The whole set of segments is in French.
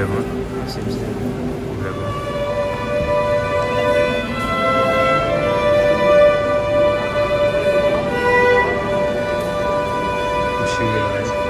problema. Simțim problema. Ușile.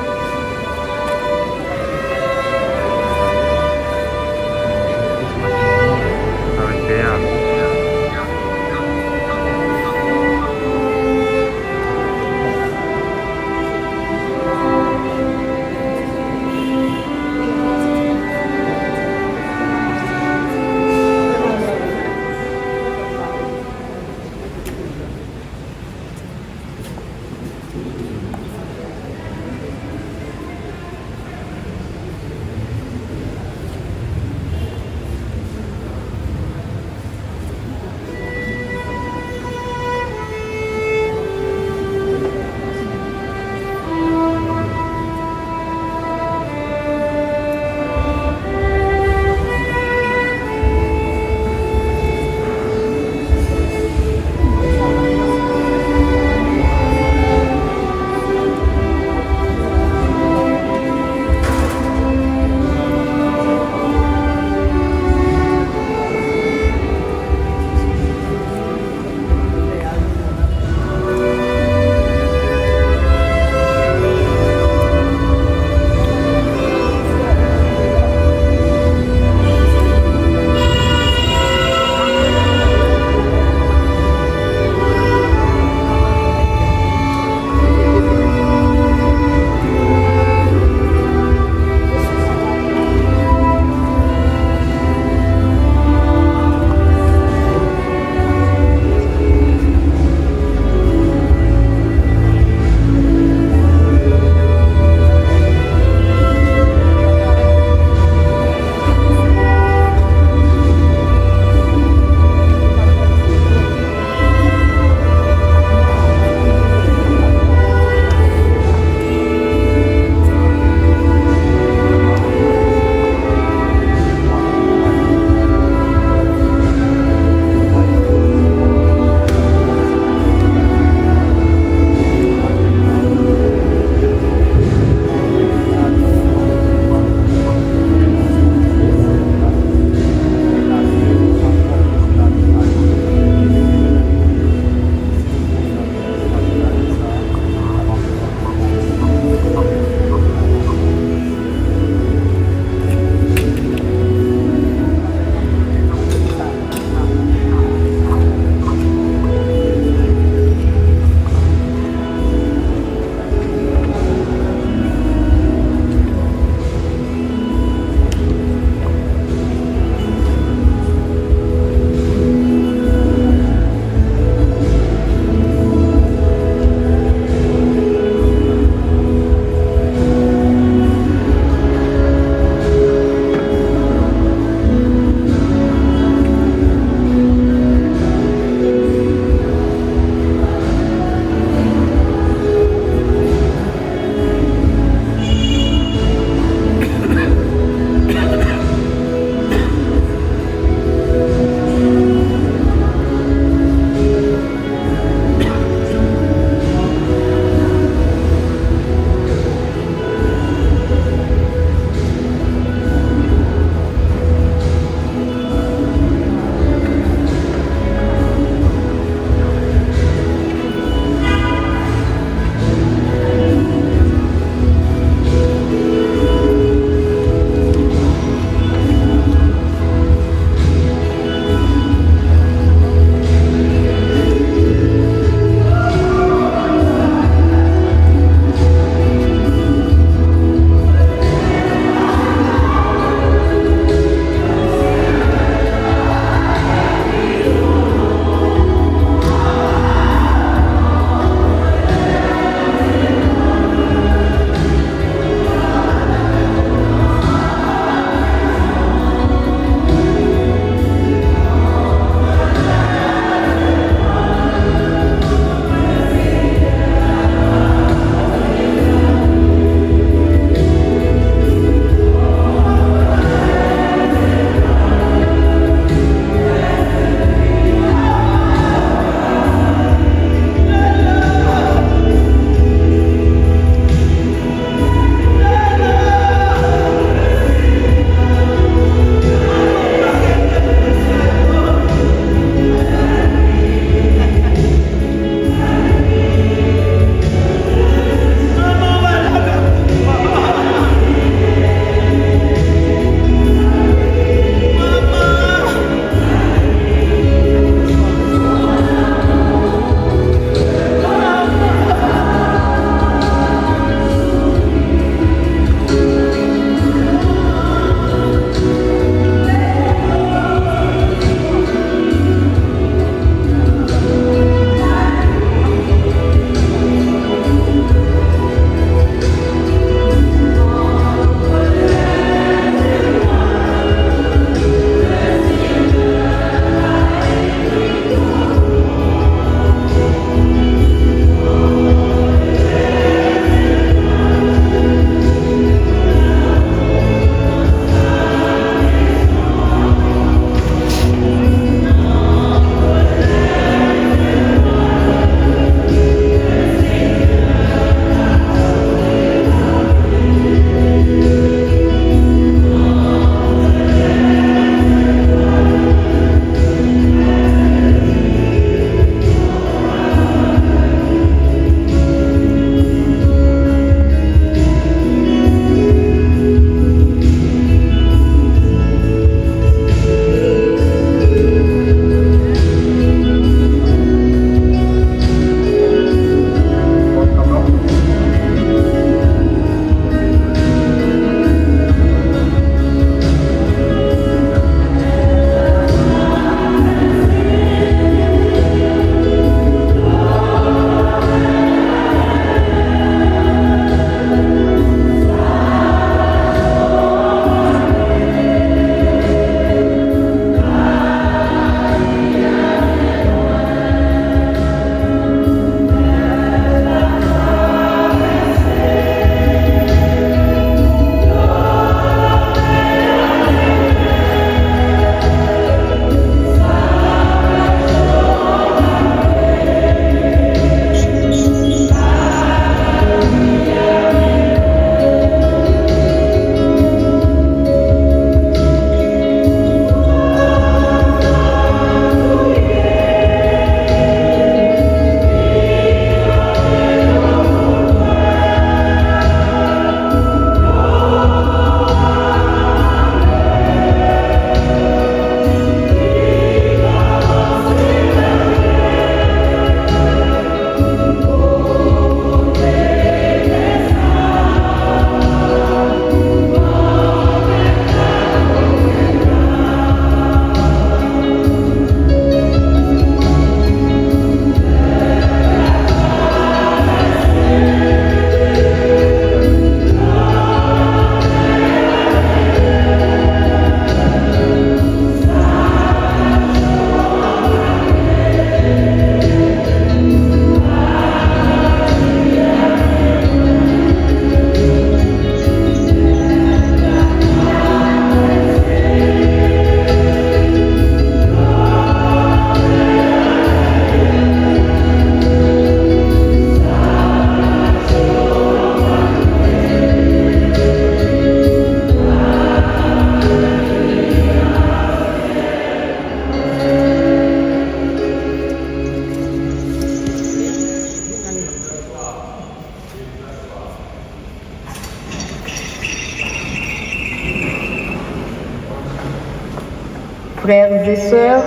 Frères et sœurs,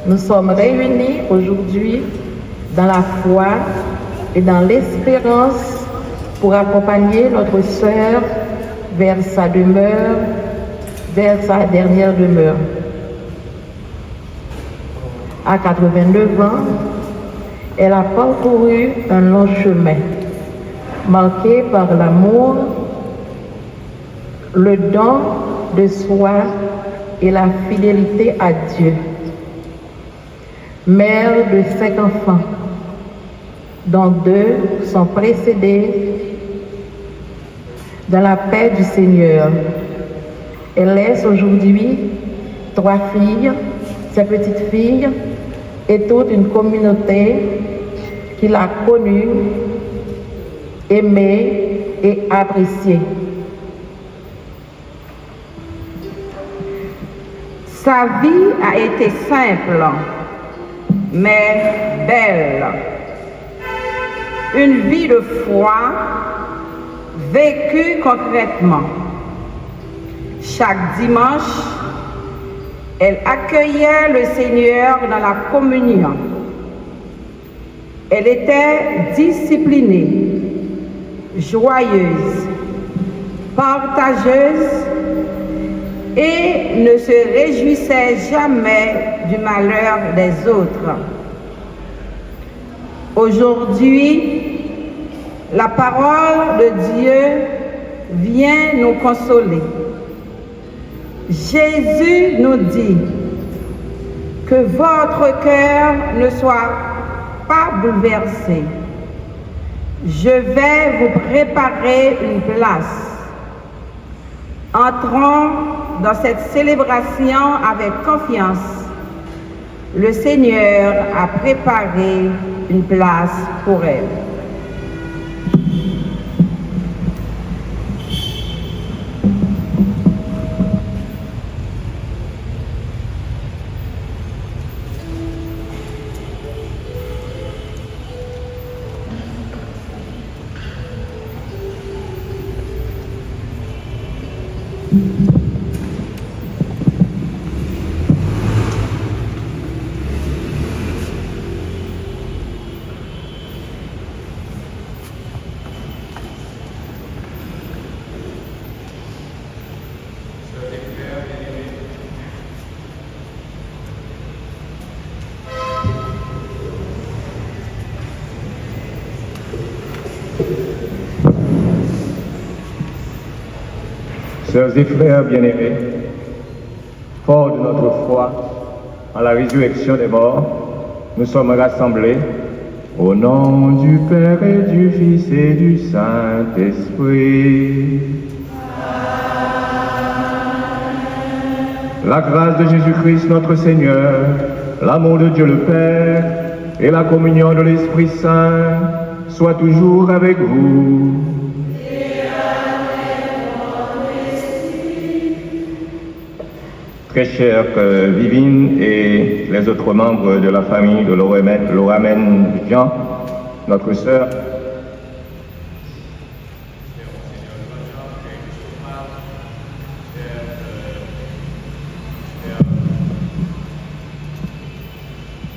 nous sommes réunis aujourd'hui dans la foi et dans l'espérance pour accompagner notre sœur vers sa demeure, vers sa dernière demeure. À 89 ans, elle a parcouru un long chemin, marqué par l'amour, le don de soi et la fidélité à Dieu. Mère de 5 enfants, dont 2 sont précédés dans la paix du Seigneur. Elle laisse aujourd'hui 3 filles, ses petites filles, et toute une communauté qu'il a connue, aimée et appréciée. Sa vie a été simple, mais belle. Une vie de foi vécue concrètement. Chaque dimanche, elle accueillait le Seigneur dans la communion. Elle était disciplinée, joyeuse, partageuse et ne se réjouissait jamais du malheur des autres. Aujourd'hui, la parole de Dieu vient nous consoler. Jésus nous dit que votre cœur ne soit pas bouleversé. Je vais vous préparer une place. Entrons dans cette célébration avec confiance. Le Seigneur a préparé une place pour elle. Sœurs et frères bien-aimés, forts de notre foi en la résurrection des morts, nous sommes rassemblés au nom du Père et du Fils et du Saint-Esprit. La grâce de Jésus-Christ notre Seigneur, l'amour de Dieu le Père et la communion de l'Esprit Saint soient toujours avec vous. Très chers Vivine et les autres membres de la famille de Loramen Jean, notre sœur,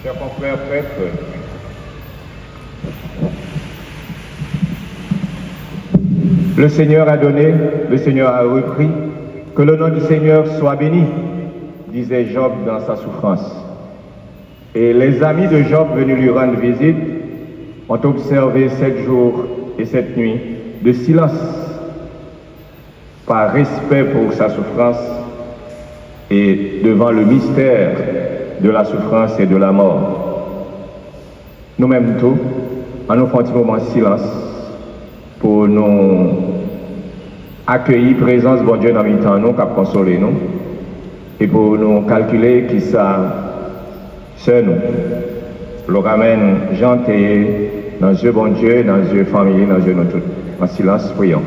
chers confrères prêtres, le Seigneur a donné, le Seigneur a repris, que le nom du Seigneur soit béni, disait Job dans sa souffrance. Et les amis de Job venus lui rendre visite ont observé 7 jours et 7 nuits de silence, par respect pour sa souffrance et devant le mystère de la souffrance et de la mort. Nous-mêmes tous, en nous faisant un petit moment de silence pour nous accueillir présence bon Dieu dans le temps nous, qui a consolé nous, et pour nous calculer qui ça, c'est nous. Le ramène gentil dans Dieu bon Dieu, dans Dieu famille, dans Dieu nous tous. En silence, prions.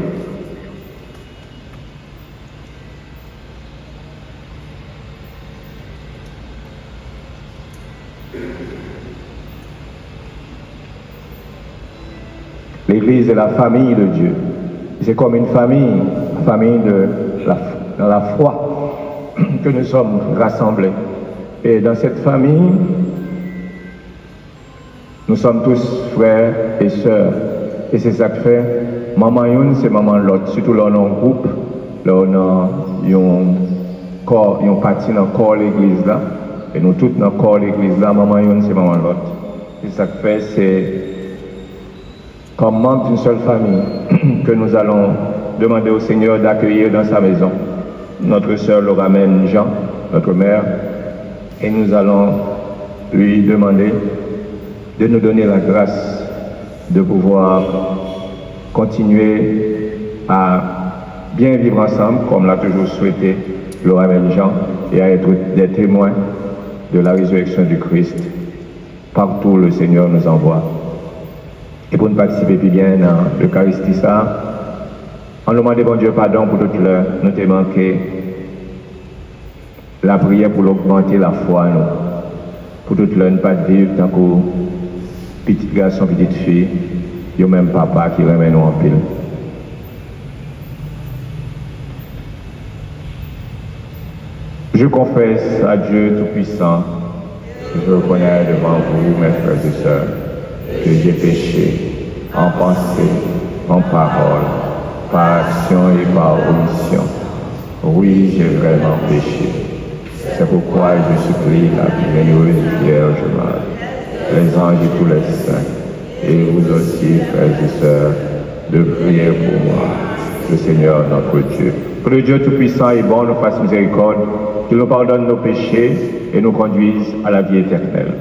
L'Église est la famille de Dieu. C'est comme une famille, la famille de la foi. que nous sommes rassemblés. Et dans cette famille, nous sommes tous frères et sœurs. Et c'est ça que fait, maman une, c'est maman l'autre. Surtout là, on a un groupe, là, on a un parti dans le corps de l'église là. Et nous tous dans le corps de l'église là, maman une, c'est maman l'autre. Et ça que fait, c'est comme membre d'une seule famille que nous allons demander au Seigneur d'accueillir dans sa maison notre sœur Loramène Jean, notre mère, et nous allons lui demander de nous donner la grâce de pouvoir continuer à bien vivre ensemble, comme l'a toujours souhaité Loramène Jean, et à être des témoins de la résurrection du Christ partout où le Seigneur nous envoie. Et pour nous participer plus bien dans l'Eucharistie, on nous demande bon Dieu pardon pour toute l'heure, nous t'ai manqué la prière pour augmenter la foi, nous. Pour toute l'heure, ne pas vivre tant que petit garçon, petite fille, et même papa qui remet nous en pile. Je confesse à Dieu Tout-Puissant, je reconnais devant vous, mes frères et sœurs, que j'ai péché en pensée, en parole, par action et par omission. Oui, j'ai vraiment péché. C'est pourquoi je supplie la bienheureuse Vierge Marie, les anges et tous les saints, et vous aussi, frères et sœurs, de prier pour moi, le Seigneur notre Dieu. Que le Dieu Tout-Puissant et bon nous fasse miséricorde, qu'il nous pardonne nos péchés et nous conduise à la vie éternelle.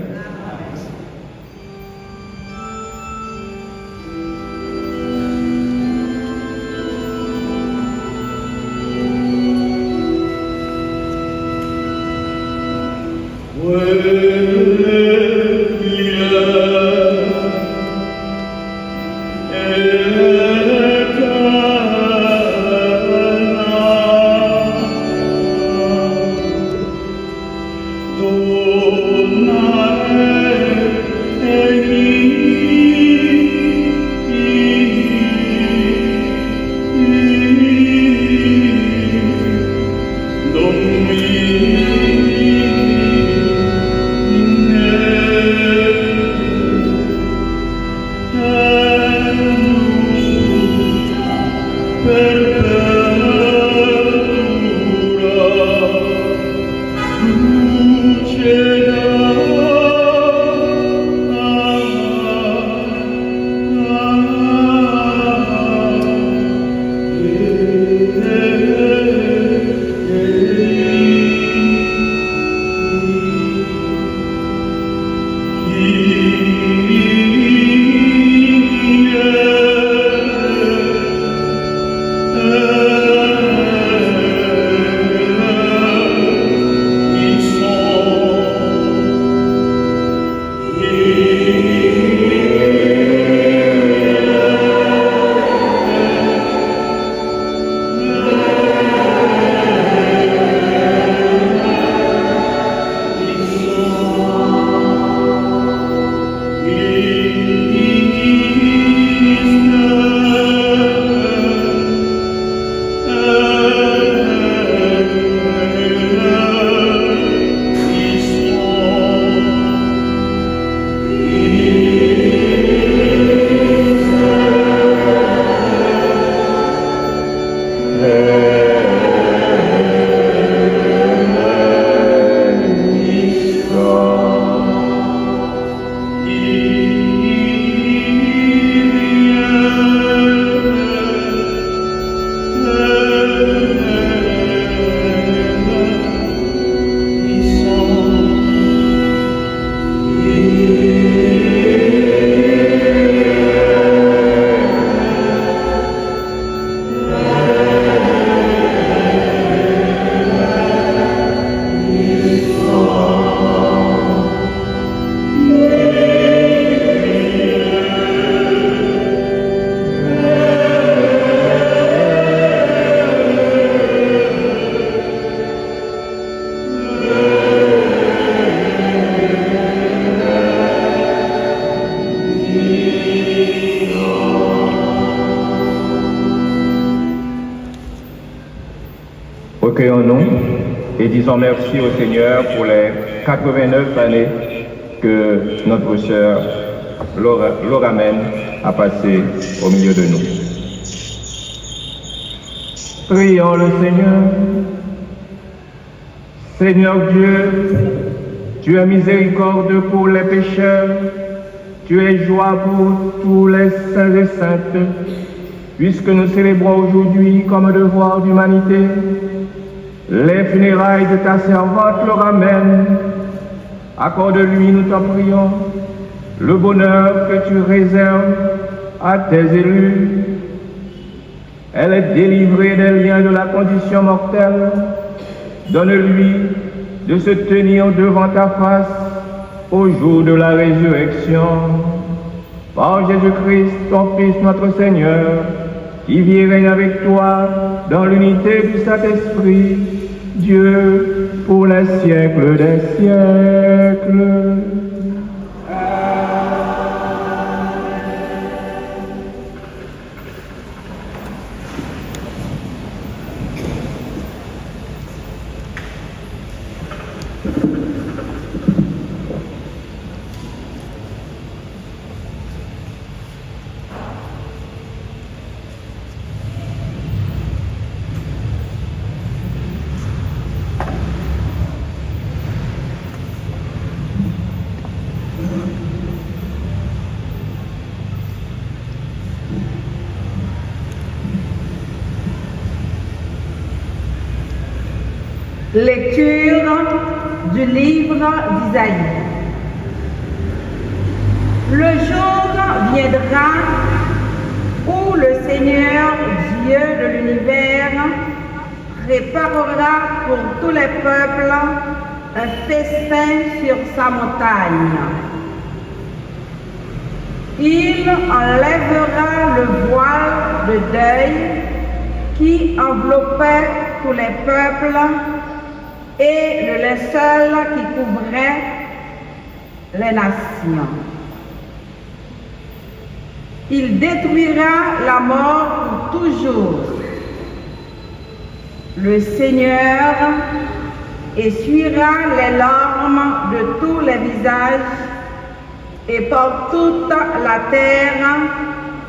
Recueillons-nous et disons merci au Seigneur pour les 89 années que notre sœur Loramène a passées au milieu de nous. Prions le Seigneur. Seigneur Dieu, tu es miséricorde pour les pécheurs, tu es joie pour tous les saints et saintes, puisque nous célébrons aujourd'hui comme devoir d'humanité les funérailles de ta servante Loramène. Accorde-lui, nous t'en prions, le bonheur que tu réserves à tes élus. Elle est délivrée des liens de la condition mortelle. Donne-lui de se tenir devant ta face au jour de la résurrection. Par Jésus-Christ, ton Fils, notre Seigneur, qui vit et règne avec toi dans l'unité du Saint-Esprit, Dieu, pour les siècles des siècles. Lecture du livre d'Isaïe. Le jour viendra où le Seigneur, Dieu de l'univers, préparera pour tous les peuples un festin sur sa montagne. Il enlèvera le voile de deuil qui enveloppait tous les peuples et le linceul qui couvrait les nations. Il détruira la mort pour toujours. Le Seigneur essuiera les larmes de tous les visages et par toute la terre,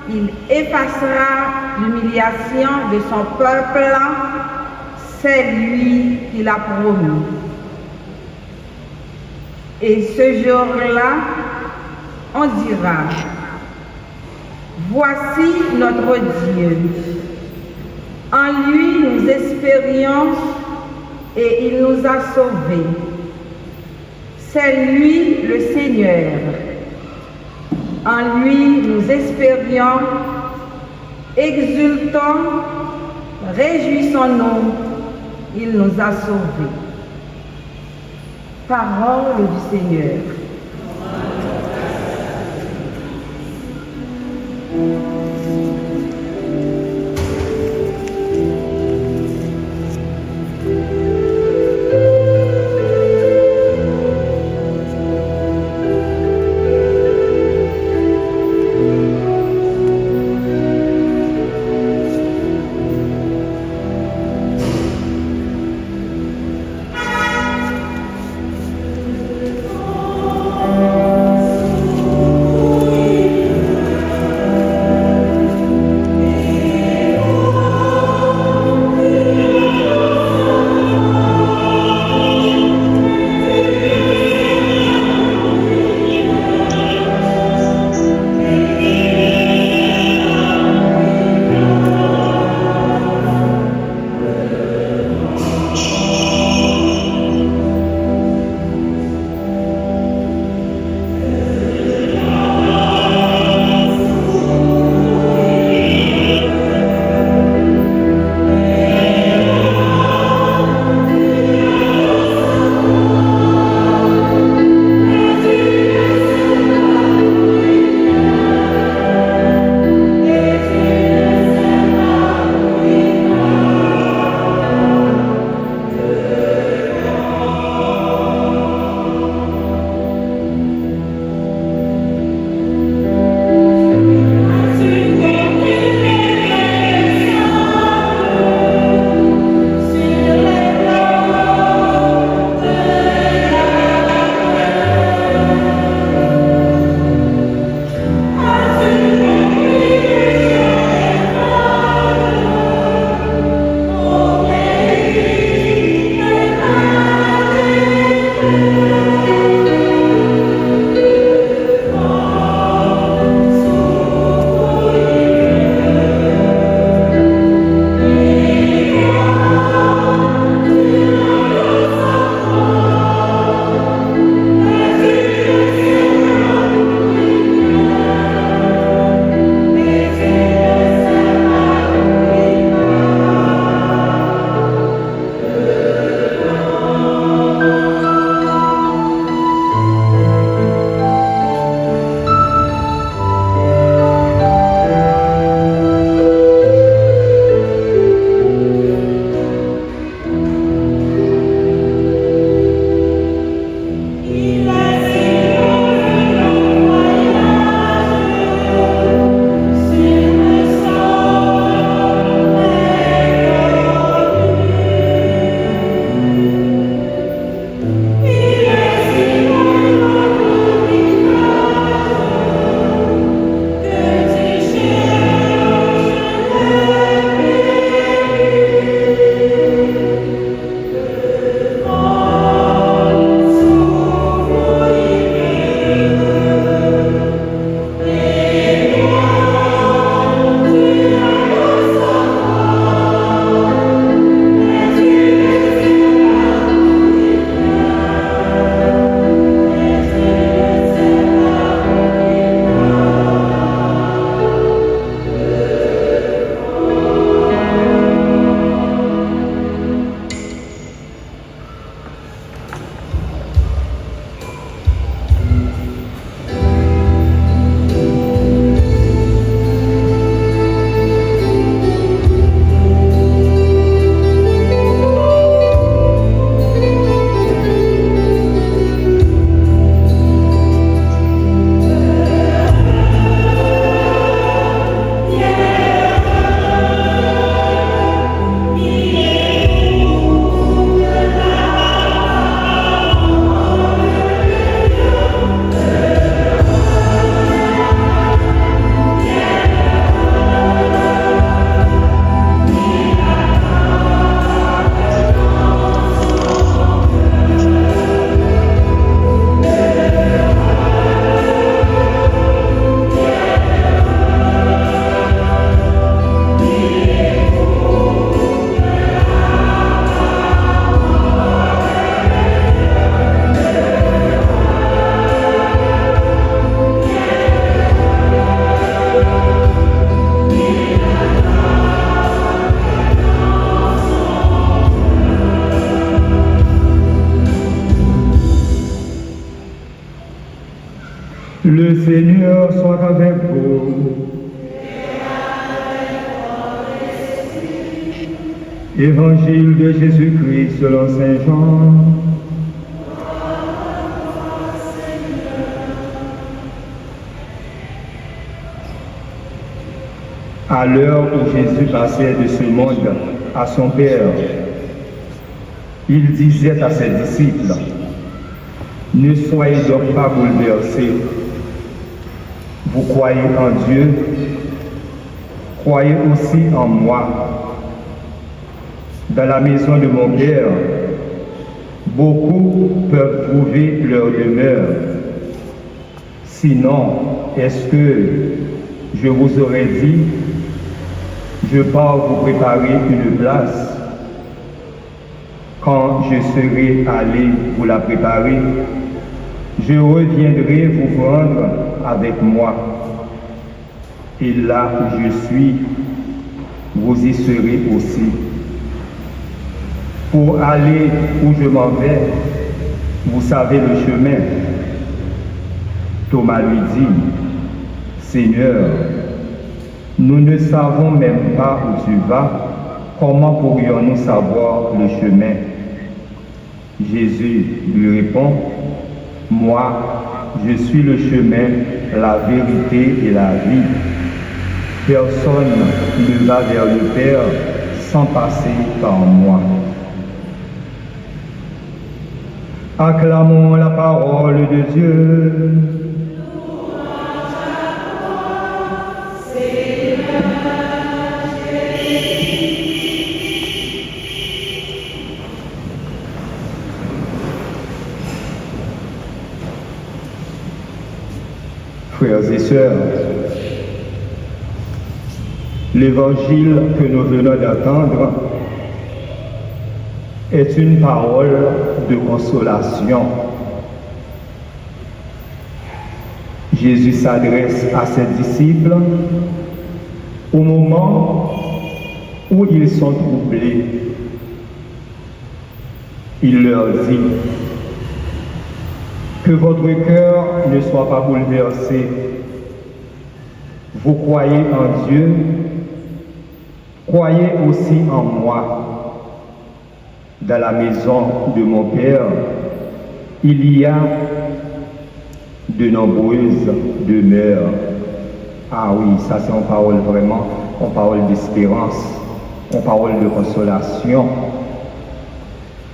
il effacera l'humiliation de son peuple. C'est lui qui l'a promis. Et ce jour-là, on dira, voici notre Dieu. En lui nous espérions et il nous a sauvés. C'est lui le Seigneur. En lui nous espérions, exultons, réjouissons-nous. Il nous a sauvés. Parole du Seigneur. Le Seigneur soit avec vous. Évangile de Jésus-Christ selon Saint Jean. À l'heure où Jésus passait de ce monde à son Père, il disait à ses disciples, « Ne soyez donc pas bouleversés. Vous croyez en Dieu, croyez aussi en moi. Dans la maison de mon Père, beaucoup peuvent trouver leur demeure. Sinon, est-ce que je vous aurais dit, je pars vous préparer une place. Quand je serai allé vous la préparer, je reviendrai vous prendre avec moi. Et là où je suis, vous y serez aussi. Pour aller où je m'en vais, vous savez le chemin. » Thomas lui dit, « Seigneur, nous ne savons même pas où tu vas, comment pourrions-nous savoir le chemin ?» Jésus lui répond, « Moi, je suis le chemin, la vérité et la vie. Personne ne va vers le Père sans passer par moi. » Acclamons la parole de Dieu. Frères et sœurs, l'évangile que nous venons d'entendre est une parole de consolation. Jésus s'adresse à ses disciples au moment où ils sont troublés. Il leur dit, que votre cœur ne soit pas bouleversé. Vous croyez en Dieu, croyez aussi en moi. Dans la maison de mon Père, il y a de nombreuses demeures. Ah oui, ça c'est une parole vraiment, une parole d'espérance, une parole de consolation.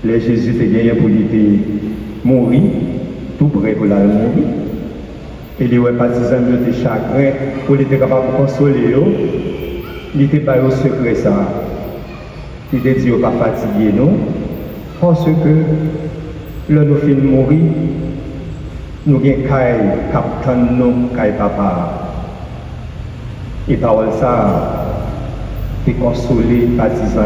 Les Jésus fait gagner pour lui mourir, tout près pour la mourir. Et les partisans de chagrin pour les être capable de consoler, il n'était pas au secret ça. Il était dit pas fatigué nous, parce que là nous finissons de mourir, nous avons un capitaine, nous avons papa. Et parole ça, qui consoler les partisans,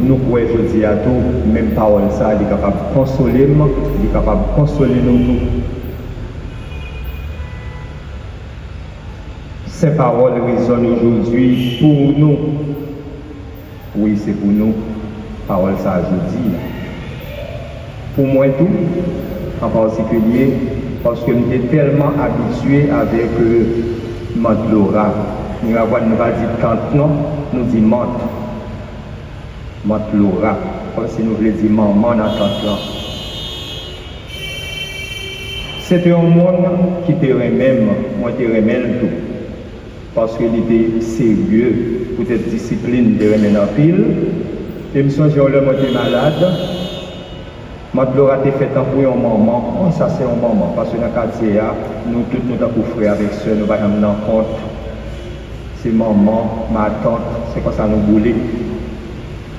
nous pouvons dire à tout, même parole ça, il est capable de consoler, il est capable de consoler nous tous. Ces paroles résonnent aujourd'hui pour nous. Oui, c'est pour nous. Parole ça aujourd'hui. Pour moi tout, en particulier, parce que nous sommes tellement habitués avec Mantlora. Nous n'avons pas dit tante, non, nous disons Mante. Mantlora. Comme si nous voulions dire maman dans tante là. C'était un monde qui te remet, moi te remets tout. Parce qu'il était sérieux, peut-être discipline de remettre en pile. Et je me suis dit, moi j'étais malade. Mantlora a fait un pour un maman. Oh, ça c'est un maman. Parce que dans le quartier, nous tous nous avons frères avec soeurs, nous ne pouvons pas en compte. C'est maman, ma tante, c'est comme ça nous boulons.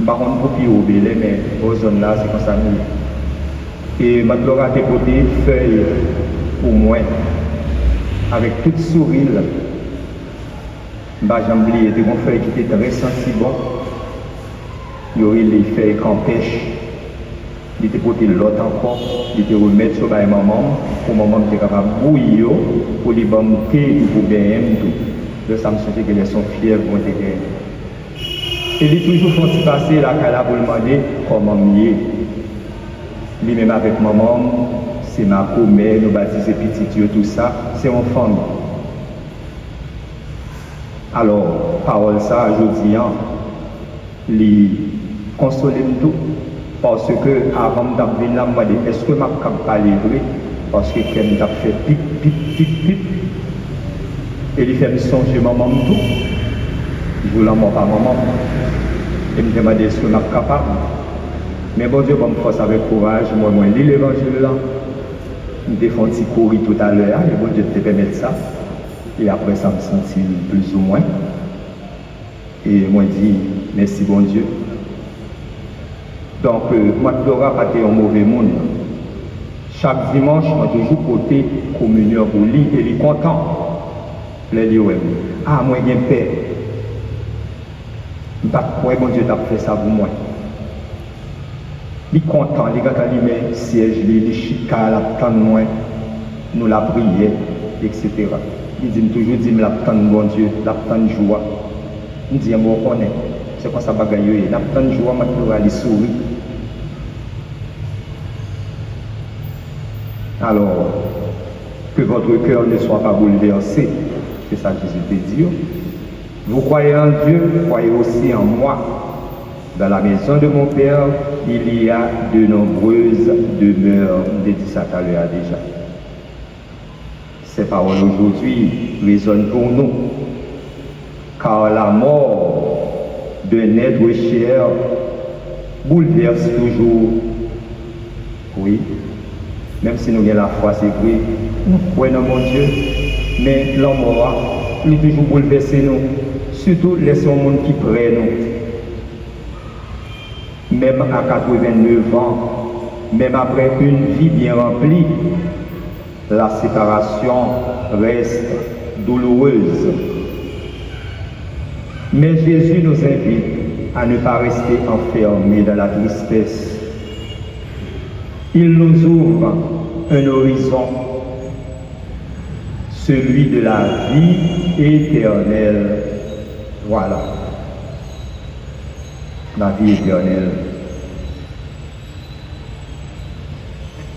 Par contre, pour plus au Bélé, mais aux zones là, c'est comme ça nous. Et Mantlora a déposé feuilles pour moi, avec toute sourire. J'ai oublié des feuilles qui étaient très sensibles. Il y aurait les feuilles qu'empêchent. Il était porté l'autre encore. Il était remettre sur ma maman. Pour maman était capable de bouillir. Pour les bonnes thé ou pour bien tout. De ça me semble que les sont fiers pour être gagnés. Et il toujours font passer la cala pour demander comment mieux. Lui-même avec maman, c'est ma commère, nous baptiser petit Dieu, tout ça. c'est en famille. Alors, parole ça, je dis, les consoler tout, parce que avant de venir là, je me dis, est-ce que je peux parler vrai? Parce que quelqu'un t'a fait pip, pip, pip, pip. Et il fait me songer maman tout. Je ne l'aime pas maman. Et me demande est-ce que je suis capable. Mais bon Dieu, me force avec courage. Moi, je lis l'évangile là. Je défends petit courir tout à l'heure. Et bon Dieu te permettre ça. Et après ça, je me sens plus ou moins. Et moi, je dis merci bon Dieu. Donc, moi, je ne pas être un mauvais monde. Chaque dimanche, je suis toujours côté communion pour lui et il est content. Les lieux, ah, moi, j'ai paix. Je ne sais pas pourquoi bon Dieu t'a fait ça pour moi. Il est content, les gars, il met siège, les chica, la tente, nous la prière, etc. Il dit toujours, dit, la tente, bon Dieu, la tente joie. Il dit, moi, on est. C'est quoi ça, bagaille, la tente joie, maintenant, elle sourit. Alors, que votre cœur ne soit pas bouleversé, c'est ça que Jésus te dit. Vous croyez en Dieu, croyez aussi en moi. Dans la maison de mon Père, il y a de nombreuses demeures. Je dit ça tout à l'heure déjà. Ces paroles aujourd'hui résonnent pour nous. Car la mort d'un être cher bouleverse toujours. Oui. Même si nous avons la foi, c'est vrai, nous croyons mon Dieu, mais la mort, il est toujours bouleversé nous. Surtout les monde qui prennent nous. Même à 89 ans, même après une vie bien remplie, la séparation reste douloureuse. Mais Jésus nous invite à ne pas rester enfermés dans la tristesse. Il nous ouvre un horizon, celui de la vie éternelle. Voilà, la vie éternelle.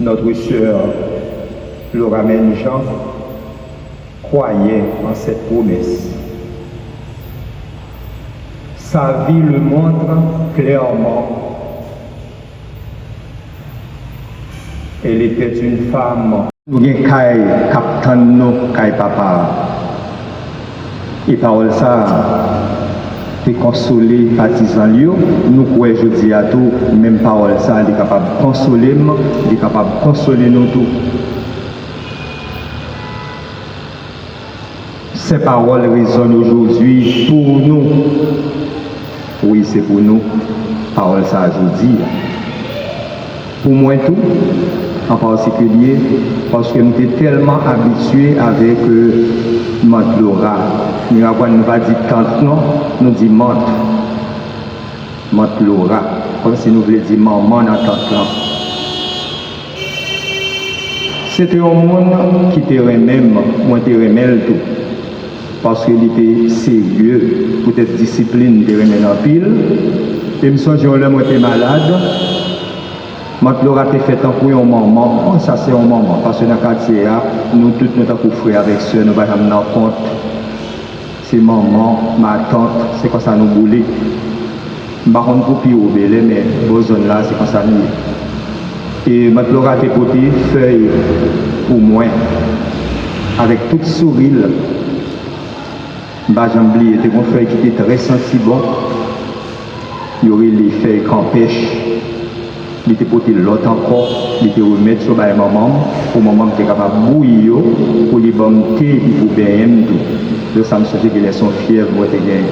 Notre sœur Laura Jean croyait en cette promesse. Sa vie le montre clairement. Elle était une femme. Nous avons Kai, capitaine, nous, Kai papa. Et parole ça, te consoler partisans nous croyons je dis à tout, même parole ça, elle est capable de consoler, elle est capable de consoler nous tous. Ces paroles résonnent aujourd'hui pour nous. Oui, c'est pour nous. Parole ça, je dis. Pour moi tout, en particulier, parce que nous sommes tellement habitués avec Mante Laura. Nous ne pas dire tante, non, nous disons Mante. Mante Laura, comme si nous voulions dire maman dans tante. C'était un monde qui était même, moi je remèle tout. Parce qu'il était sérieux, peut-être discipline de remèle en pile. Et me souviens que moi j'étais malade. Mante Laura a fait un pour un maman. Oh, ça c'est un maman. Parce que dans le quartier, nous tous nous avons frères avec soeur, nous avons dans compte. C'est maman, ma tante, c'est comme ça nous boulons. Je ne sais pas pour plus obéler, mais vos zones là, c'est comme ça nous. Et Mante Laura a porté feuille pour moi, avec toute sourire. J'ai oublié, c'était une feuille qui était très sensible. Il y aurait les feuilles qu'empêchent. Il était porté l'autre encore, il était remettre sur ma maman, pour maman était capable de bouillir, pour les bonnes thé, pour bien tout. De ça me semble qu'il est son fièvre, moi t'es gagné.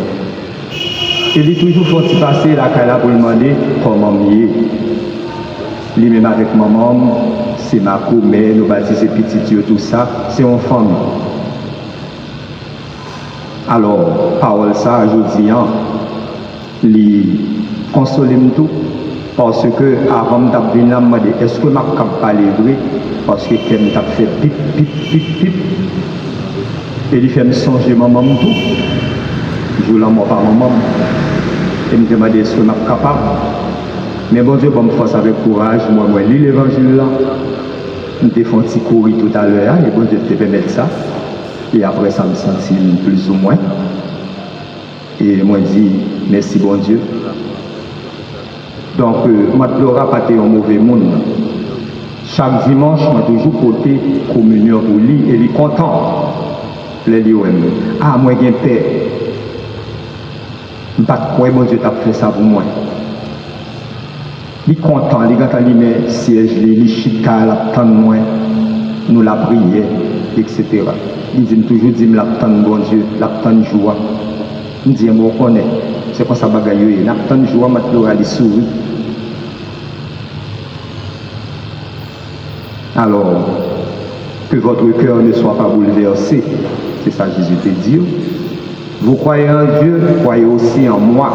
Il est toujours faut passer la cala pour demander comment mieux. Lui-même avec maman, c'est ma commère, nous baptiser petit tout ça, c'est en famille. Alors, parole ça, je dis, lui consoler tout. Parce que avant de venir, je me dis, est-ce que je peux parler vrai? Parce que quelqu'un t'a fait pip, pip, pip, pip. Et il fait me songer maman tout. Je ne l'aime pas maman. Et me demande est-ce que je suis capable. Mais bon Dieu, me force avec courage. Moi, je lis l'évangile là. nous avons fait un petit courir tout à l'heure, et bon Dieu te permettre ça. Et après ça, me sentis plus ou moins. Et moi, je dis, merci bon Dieu. Donc, moi, je ne pas un mauvais monde. Chaque dimanche, je suis toujours porté communion pour lui et il est content. Les lieux, ah, moi, j'ai paix. Je ne sais pas pourquoi bon Dieu t'a fait ça pour moi. Il est content, il est content, il met siège, il chita, l'attend moi, nous la prière, etc. Il dit toujours, dit, l'attend bon Dieu, l'attend joie. Il dit, moi, on connaît. C'est comme ça, bagaille, l'attend joie, maintenant, il sourit. Alors, que votre cœur ne soit pas bouleversé, c'est ça que Jésus te dit. Vous croyez en Dieu, croyez aussi en moi.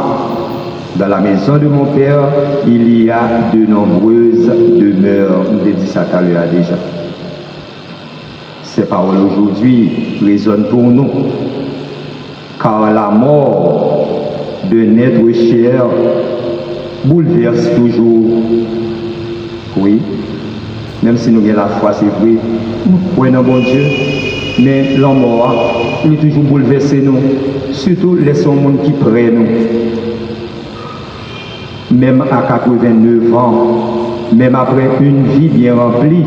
Dans la maison de mon Père, il y a de nombreuses demeures. Nous avons dit ça tout à l'heure déjà. Ces paroles aujourd'hui résonnent pour nous, car la mort de notre chair bouleverse toujours. Oui. Même si nous avons la foi, c'est vrai, nous croyons en bon Dieu, mais la mort, il est toujours bouleversé nous, surtout les monde qui prennent nous. Même à 89 ans, même après une vie bien remplie,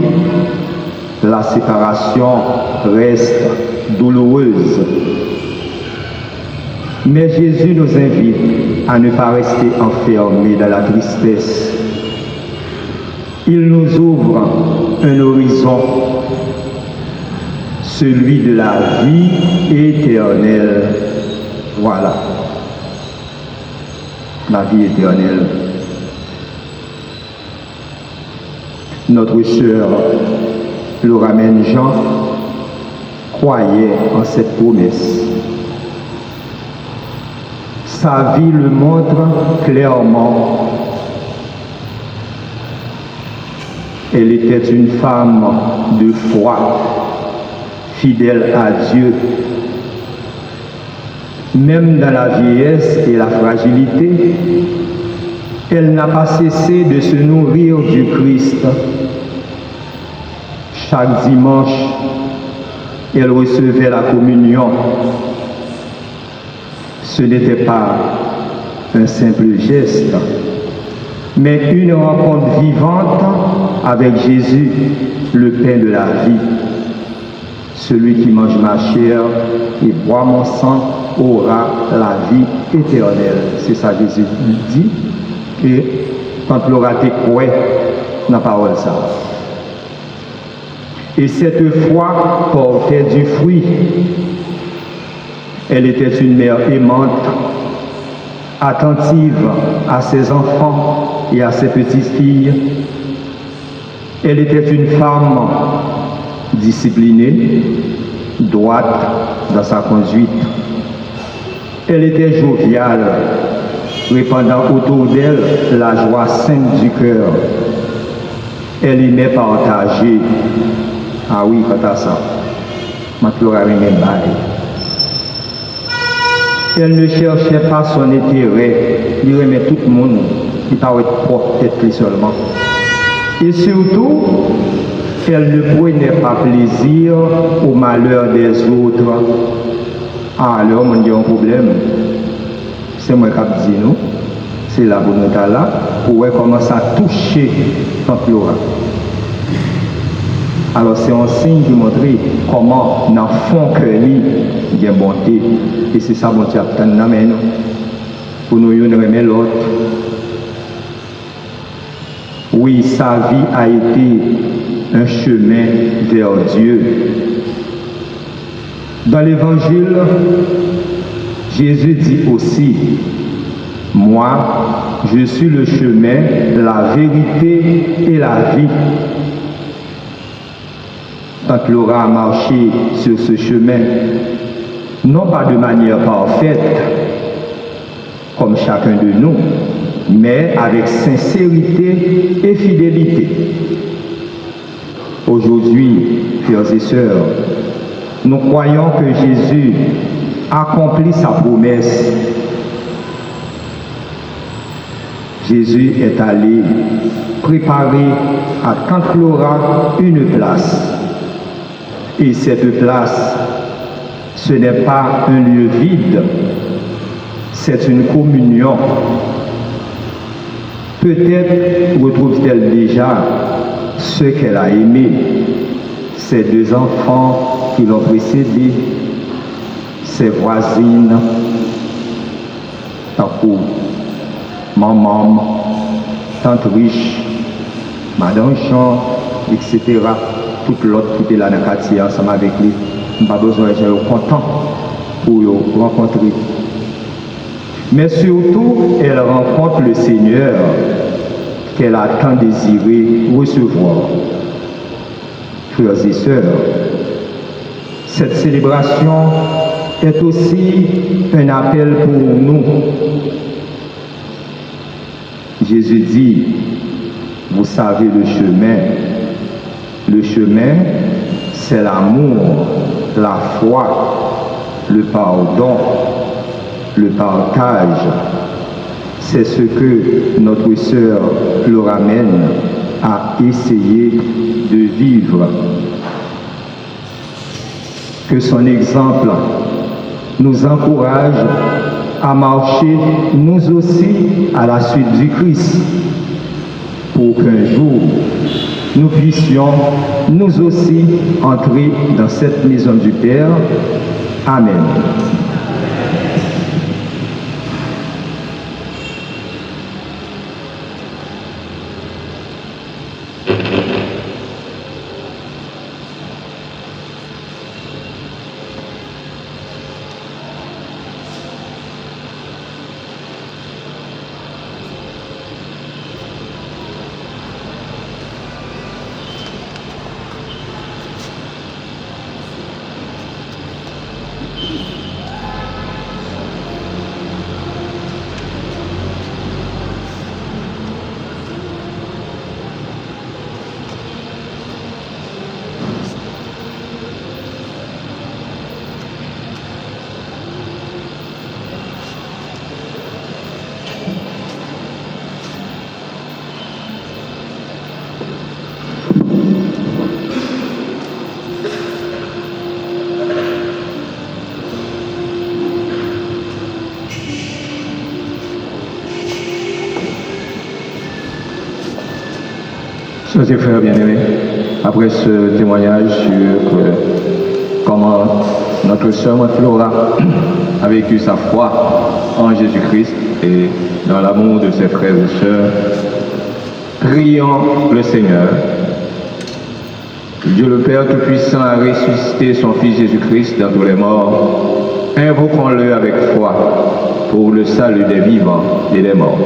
la séparation reste douloureuse. Mais Jésus nous invite à ne pas rester enfermés dans la tristesse. Il nous ouvre un horizon, celui de la vie éternelle. Voilà, la vie éternelle. Notre sœur Laura Jean croyait en cette promesse. Sa vie le montre clairement. Elle était une femme de foi, fidèle à Dieu. Même dans la vieillesse et la fragilité, elle n'a pas cessé de se nourrir du Christ. Chaque dimanche, elle recevait la communion. Ce n'était pas un simple geste, mais une rencontre vivante avec Jésus, le pain de la vie. Celui qui mange ma chair et boit mon sang aura la vie éternelle. C'est ça que Jésus dit. Et quand Laura te croit, dans la parole ça. Et cette foi portait du fruit. Elle était une mère aimante, attentive à ses enfants et à ses petites-filles. Elle était une femme disciplinée, droite dans sa conduite. Elle était joviale, répandant autour d'elle la joie sainte du cœur. Elle aimait partager. Ah oui, quand à ça, maintenant elle ne cherchait pas son intérêt, il aimait tout le monde, il parlait propre tête seulement. Et surtout, elle ne prenait pas plaisir au malheur des autres. Ah, alors, on a un problème. C'est moi qui dis nous, c'est là pour nous là, pour voir comment ça toucher Tante Laura. Alors c'est un signe qui montre comment dans le fond que lui, il y a bonté. Et c'est ça bon Dieu attend dans nous. Pour nous aimer l'autre. Oui, sa vie a été un chemin vers Dieu. Dans l'évangile, Jésus dit aussi, moi, je suis le chemin, la vérité et la vie. Tante Laura a marché sur ce chemin, non pas de manière parfaite, comme chacun de nous, mais avec sincérité et fidélité. Aujourd'hui, frères et sœurs, nous croyons que Jésus accomplit sa promesse. Jésus est allé préparer à Cantelora une place. Et cette place, ce n'est pas un lieu vide, c'est une communion. Peut-être retrouve-t-elle déjà ce qu'elle a aimé, ses deux enfants qui l'ont précédé, ses voisines, tankou, maman, tante riche, madame Jean, etc. Toute l'autre qui était là dans le quartier ensemble avec lui. Je n'ai pas besoin d'être content pour le rencontrer. Mais surtout, elle rencontre le Seigneur qu'elle a tant désiré recevoir. Frères et sœurs, cette célébration est aussi un appel pour nous. Jésus dit, vous savez le chemin. Le chemin, c'est l'amour, la foi, le pardon, le partage. C'est ce que notre sœur le ramène à essayer de vivre. Que son exemple nous encourage à marcher nous aussi à la suite du Christ, pour qu'un jour nous puissions nous aussi entrer dans cette maison du Père. Amen. Chers et frères bien-aimés, après ce témoignage sur comment notre sœur Flora a vécu sa foi en Jésus-Christ et dans l'amour de ses frères et sœurs, prions le Seigneur. Dieu le Père Tout-Puissant a ressuscité son Fils Jésus-Christ d'entre les morts. Invoquons-le avec foi pour le salut des vivants et des morts.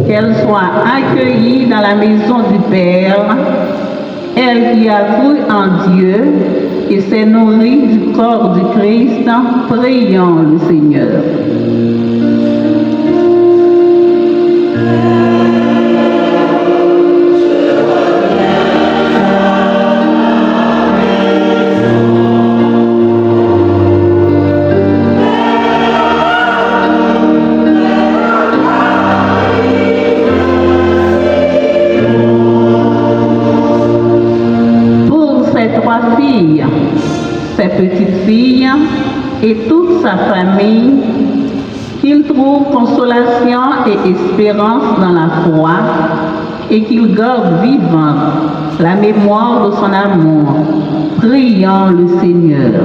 Qu'elle soit accueillie dans la maison du Père, elle qui a cru en Dieu et s'est nourrie du corps du Christ, prions le Seigneur. Ces petites filles et toute sa famille, qu'il trouve consolation et espérance dans la foi et qu'il garde vivante la mémoire de son amour. Prions le Seigneur.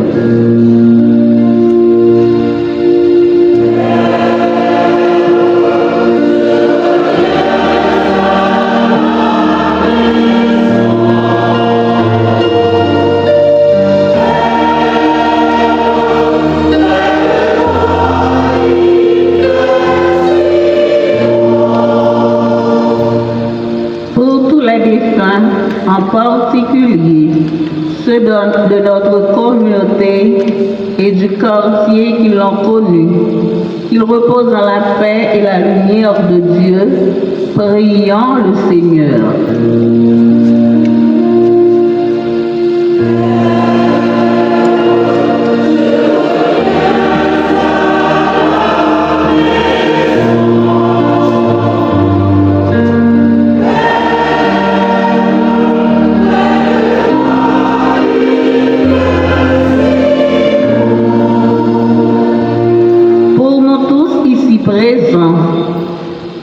En particulier ceux de notre communauté et du quartier qui l'ont connu, qu'ils reposent dans la paix et la lumière de Dieu. Prions le Seigneur.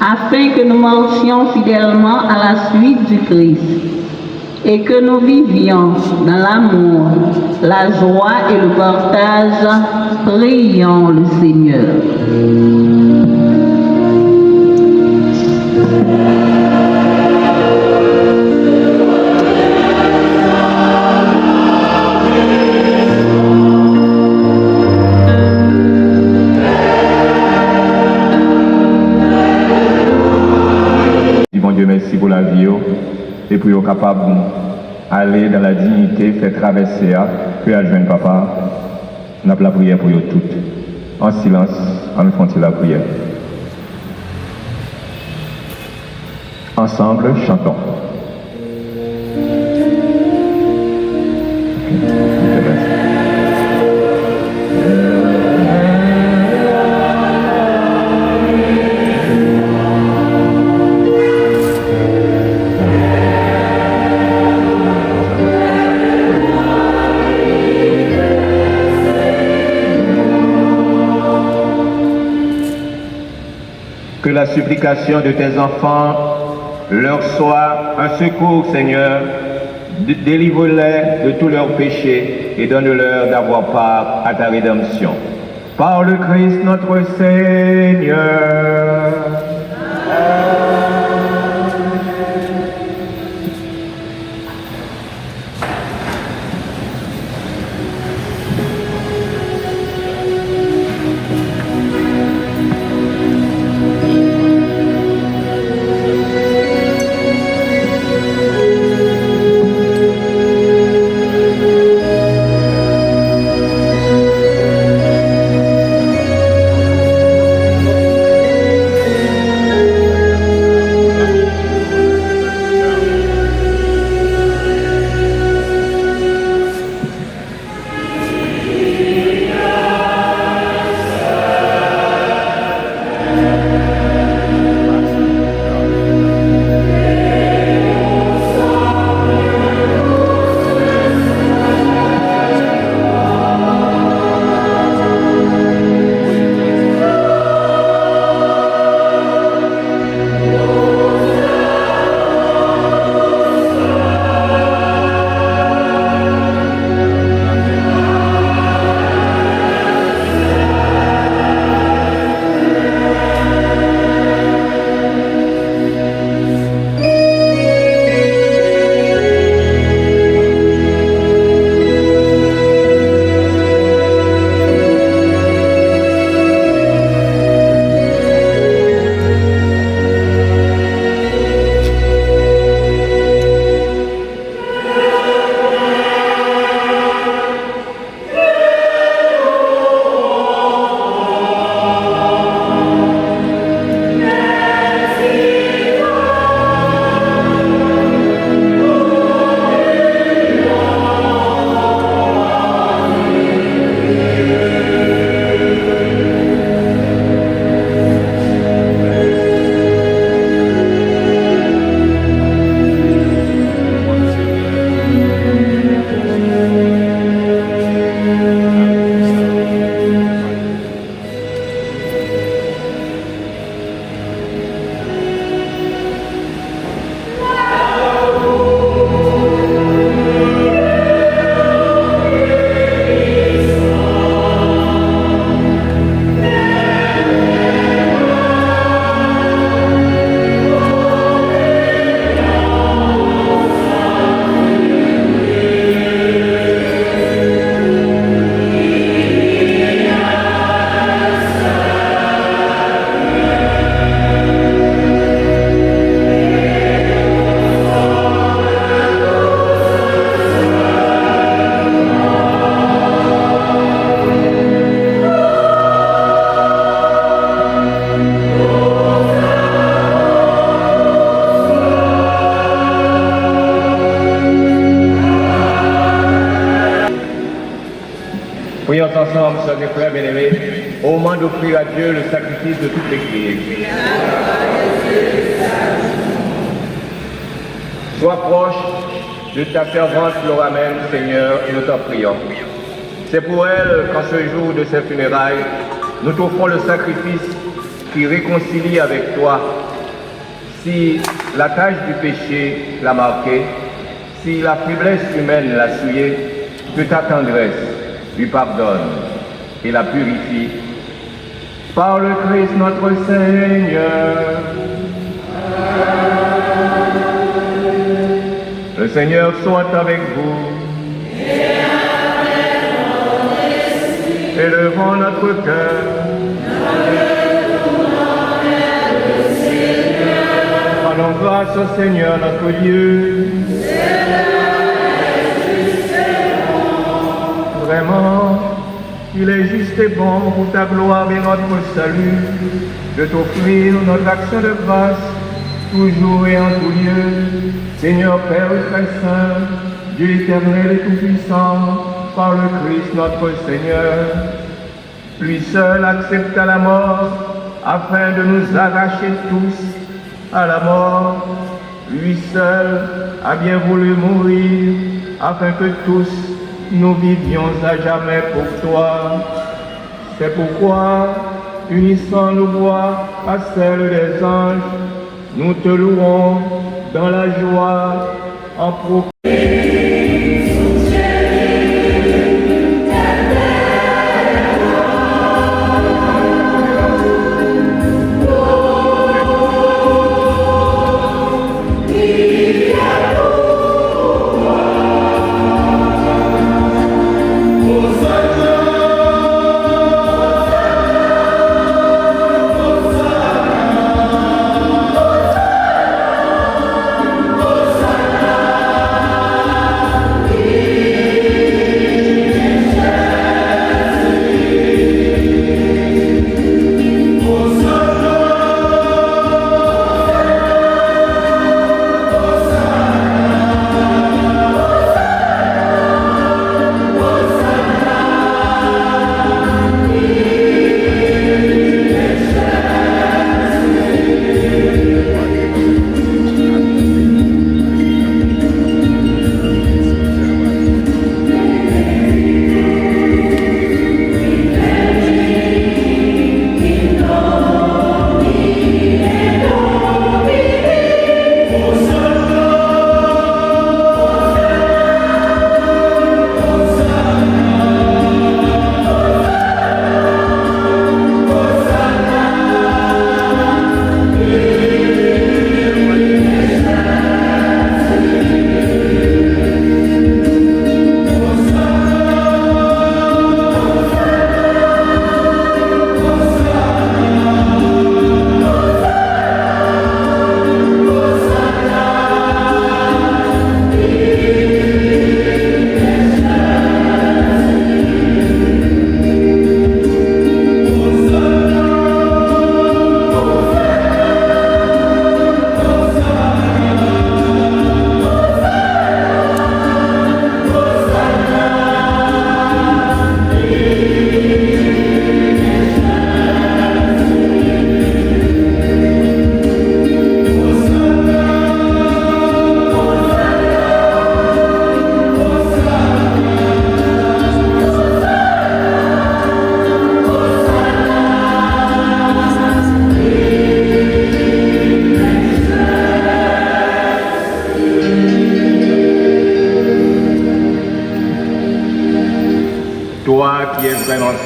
Afin que nous marchions fidèlement à la suite du Christ et que nous vivions dans l'amour, la joie et le partage, prions le Seigneur. Dieu merci pour la vie et pour être capable d'aller dans la dignité, faire traverser, puis adjoindre papa. On a la prière pour eux toutes. En silence, en faisant la prière. Ensemble, chantons. Que la supplication de tes enfants leur soit un secours, Seigneur. Délivre-les de tous leurs péchés et donne-leur d'avoir part à ta rédemption. Par le Christ notre Seigneur. ensemble, sœurs et frères bien-aimés, au moment d'offrir à Dieu le sacrifice de toute l'Église. Sois proche de ta servante Floramène, Seigneur, et nous t'en prions. C'est pour elle qu'en ce jour de ses funérailles, nous t'offrons le sacrifice qui réconcilie avec toi. Si la tâche du péché l'a marqué, si la faiblesse humaine l'a souillé, que ta tendresse lui pardonne et la purifie. Par le Christ notre Seigneur. Le Seigneur soit avec vous. Élevons notre cœur. Rendons grâce au Seigneur notre Dieu. Vraiment, il est juste et bon pour ta gloire et notre salut de t'offrir notre action de grâce toujours et en tout lieu. Seigneur Père très saint, Dieu éternel et tout-puissant, par le Christ notre Seigneur. Lui seul accepta la mort afin de nous arracher tous à la mort. Lui seul a bien voulu mourir afin que tous nous vivions à jamais pour toi. C'est pourquoi, unissant nos voix à celles des anges, nous te louons dans la joie en proclamant.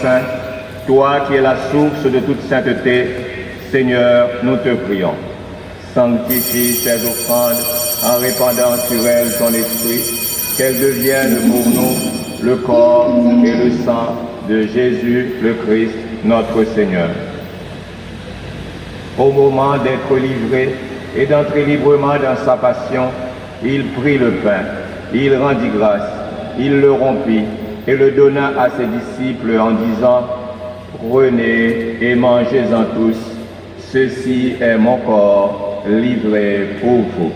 Saint, toi qui es la source de toute sainteté, Seigneur, nous te prions. Sanctifie ces offrandes en répandant sur elles ton esprit, qu'elles deviennent pour nous le corps et le sang de Jésus le Christ, notre Seigneur. Au moment d'être livré et d'entrer librement dans sa passion, il prit le pain, il rendit grâce, il le rompit et le donna à ses disciples en disant « Prenez et mangez-en tous, ceci est mon corps livré pour vous. »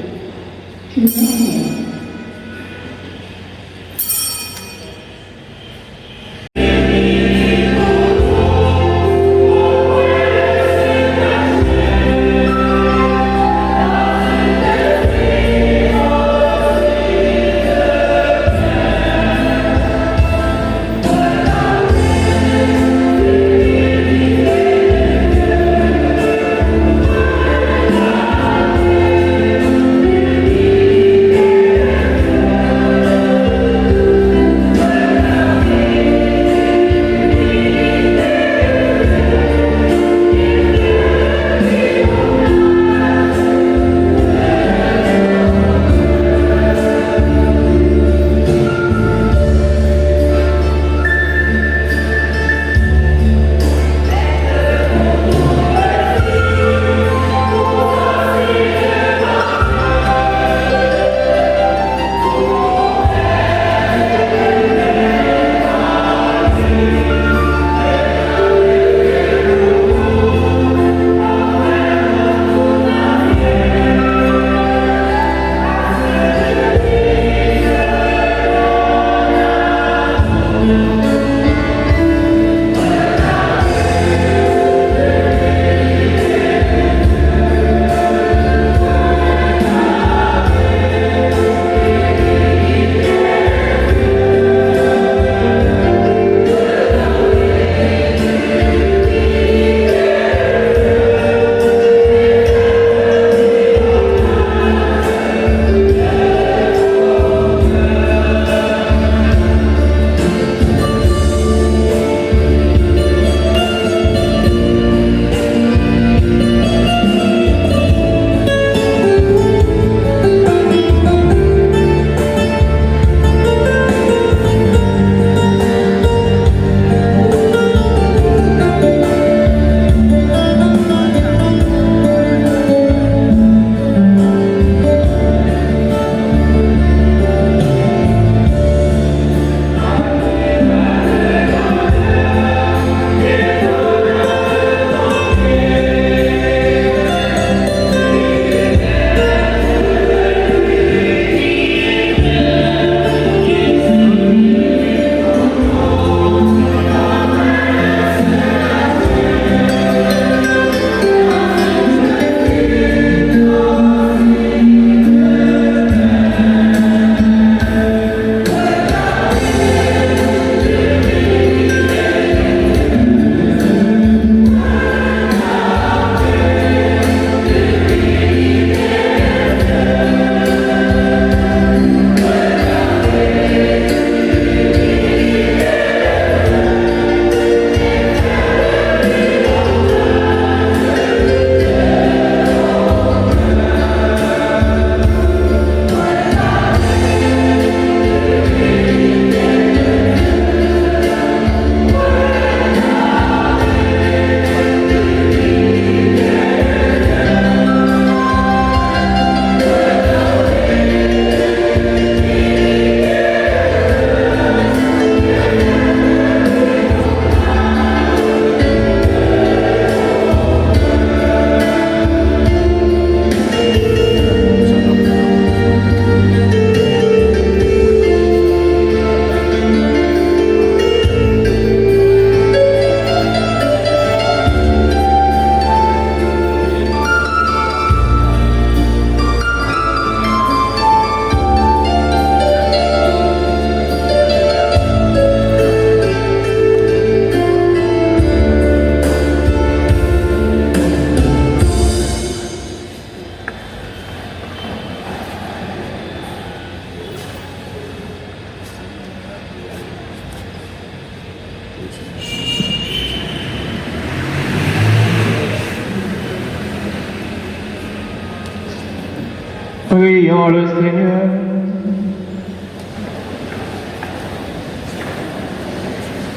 Prions le Seigneur.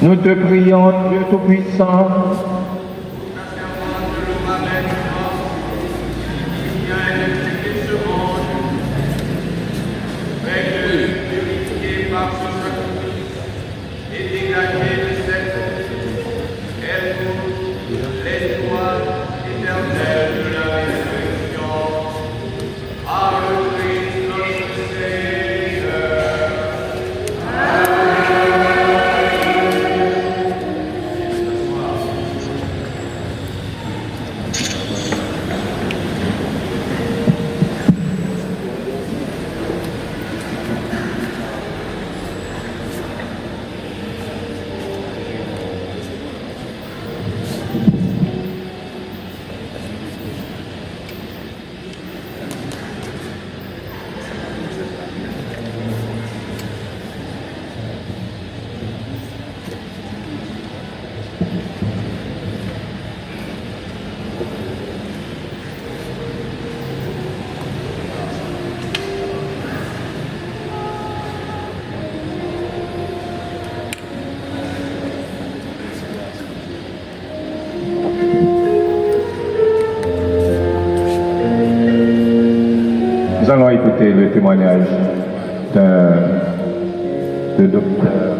Nous te prions, Dieu Tout-Puissant. Nous allons écouter le témoignage de docteur.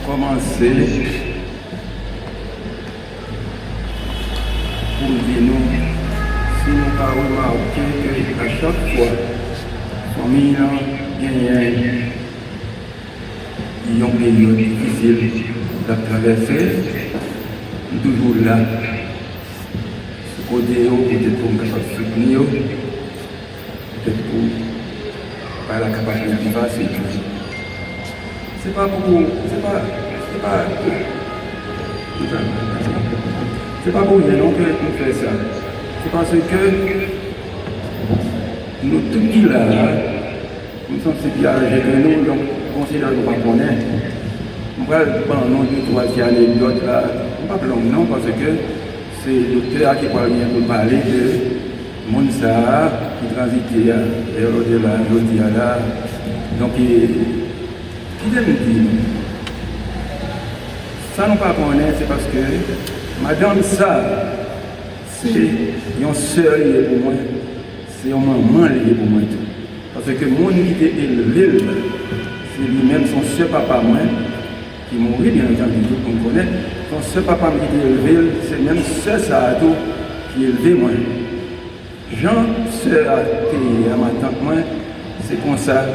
Commencer pour dire nous, si nous avons remarqué qu'à chaque fois, la famille a gagné une période difficile à traverser, nous sommes toujours là. Ce côté, peut-être pour nous soutenir, peut-être pour par la capacité de vivre, c'est tout. C'est pas pour rien non que nous faisons ça. C'est parce que nous tous qui là, nous sommes si bien âgés que nous, donc considère que nous ne connaissons pas. Je vais prendre nom de trois anecdotes là, pas long non, parce que c'est le docteur qui va venir pour parler de Mounsa qui transitait vers l'au-delà, l'au-delà là. Donc, qui vient me dire, ça nous pas connaître, c'est parce que madame ça, c'est un seul lié pour moi, c'est un maman lié pour moi tout. Parce que mon qui était élevé, c'est lui-même son seul papa moi, qui mourit bien entendu, tout le monde connaît. Son seul papa qui était élevé, c'est même seul Saado qui est élevé moi. Jean, sœur à ma tante moi, c'est comme ça.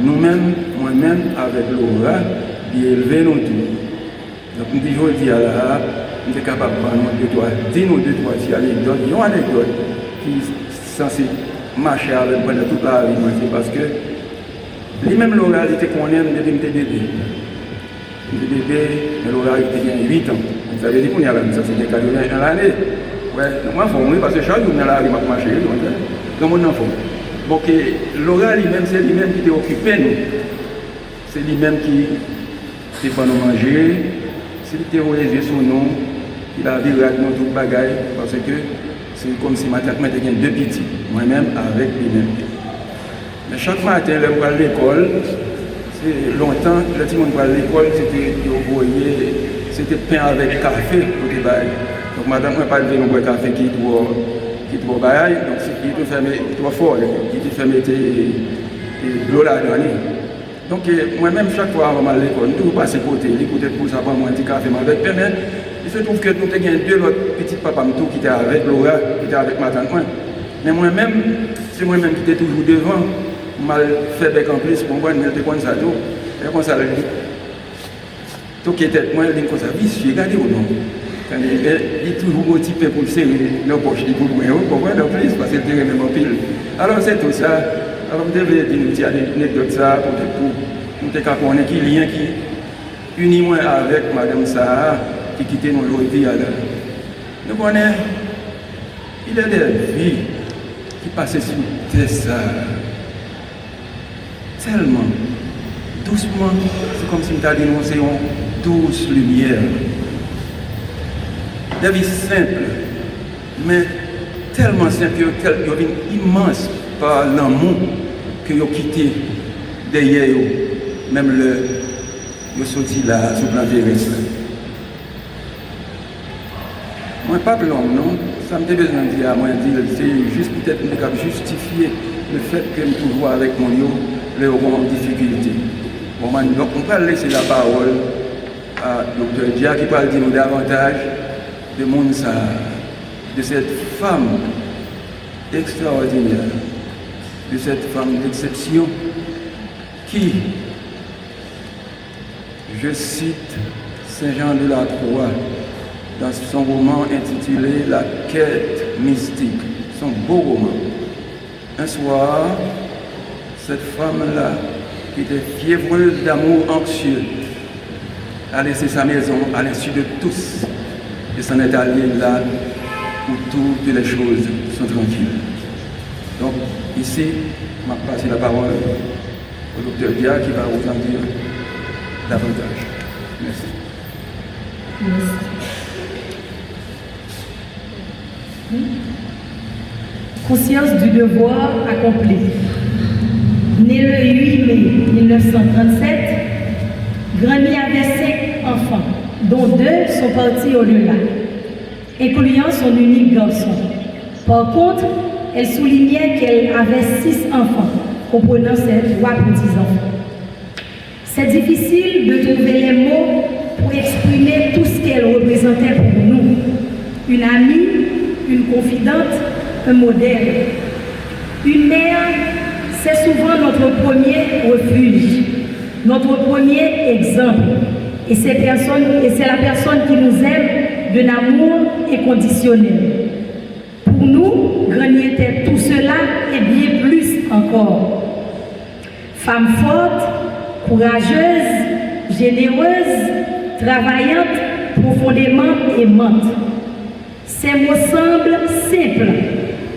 Nous-mêmes, moi-même, avec Laura, qui est élevé nous tous. Donc, nous disons, nous sommes capables de prendre deux, trois anecdotes. Il y a une anecdote qui est censée marcher avec pendant toute la vie, parce que lui-même, Laura, il était qu'on aime depuis que j'étais bébé. J'étais bébé, mais Laura, il était bien 8 ans. Vous savez dire qu'on y a ça, c'était 81 l'année. Ouais, moi, il faut mourir parce que chaque jour, dans la rue, je marche, donc mon enfant. Donc, Laura lui-même, c'est lui-même qui était occupé, nous. C'est lui-même qui fait pas nous manger, c'est lui qui terrorisé sur nous, il a viré avec nous toute bagaille, parce que c'est comme si ma tante était deux petits, moi-même avec lui-même. Mais chaque matin, je vais à l'école, c'est longtemps, le petit monde va à l'école, c'était pain avec café pour les bails. Donc, madame, je ne pas lever un café qui est trop bagaille, donc il te fermé trop fort, il te fermé l'eau là-dedans. Donc, moi-même, chaque fois avant à l'école, nous passons côté, l'écouter pour ça, pour moi, un petit café avec pain, mais il se trouve que nous avons deux autres petits papas qui étaient avec Laura, qui étaient avec ma tante. Mais moi-même, c'est moi-même qui étais toujours devant, mal fait bec en plus pour moi, mais j'étais comme ça, tout. Et comme ça, tout qui était moi, je dis comme ça, vicieux, regardez ou non. Il est toujours motivé pour le serrer nos poches, il pour moi, pour moi, non plus, parce que c'est même en pile. Alors, c'est tout ça. Alors, vous devez dire une petite anecdote ça pour nous te connaître qui lien qui unit moi avec Madame Sarah qui quittait nos aujourd'hui à l'heure. Nous connaissons, il y a des vies qui passent sur ça tellement doucement, c'est comme si nous avions dénoncé une douce lumière. Des vies simples, mais tellement simples, qu'il y a une immense par l'amour que vous quitté derrière vous, même le sorti là, sur le plan terrestre. Moi, pas long, non, ça me fait besoin de dire à moi, c'est juste peut-être justifier le fait que je suis toujours avec mon yo, les grandes difficultés. Bon, donc, on peut laisser la parole à Dr. Dia qui va dire davantage de Mounsa, de cette femme extraordinaire, de cette femme d'exception qui, je cite Saint Jean de la Croix dans son roman intitulé La quête mystique, son beau roman. Un soir, cette femme-là, qui était fiévreuse d'amour anxieux, a laissé sa maison à l'insu de tous et s'en est allée là où toutes les choses sont tranquilles. Donc, ici, je vais passer la parole au docteur Dia qui va vous en dire davantage. Merci. Merci. Conscience du devoir accompli. Né le 8 mai 1937, Granny avait 5 enfants, dont 2 sont partis au-delà, incluant son unique garçon. Par contre, elle soulignait qu'elle avait 6 enfants, comprenant ses 3 petits-enfants. C'est difficile de trouver les mots pour exprimer tout ce qu'elle représentait pour nous. Une amie, une confidente, un modèle. Une mère, c'est souvent notre premier refuge, notre premier exemple. Et c'est la personne qui nous aime d'un amour inconditionnel. Pour nous, Granny était tout cela et bien plus encore. Femme forte, courageuse, généreuse, travaillante, profondément aimante. Ces mots semblent simples,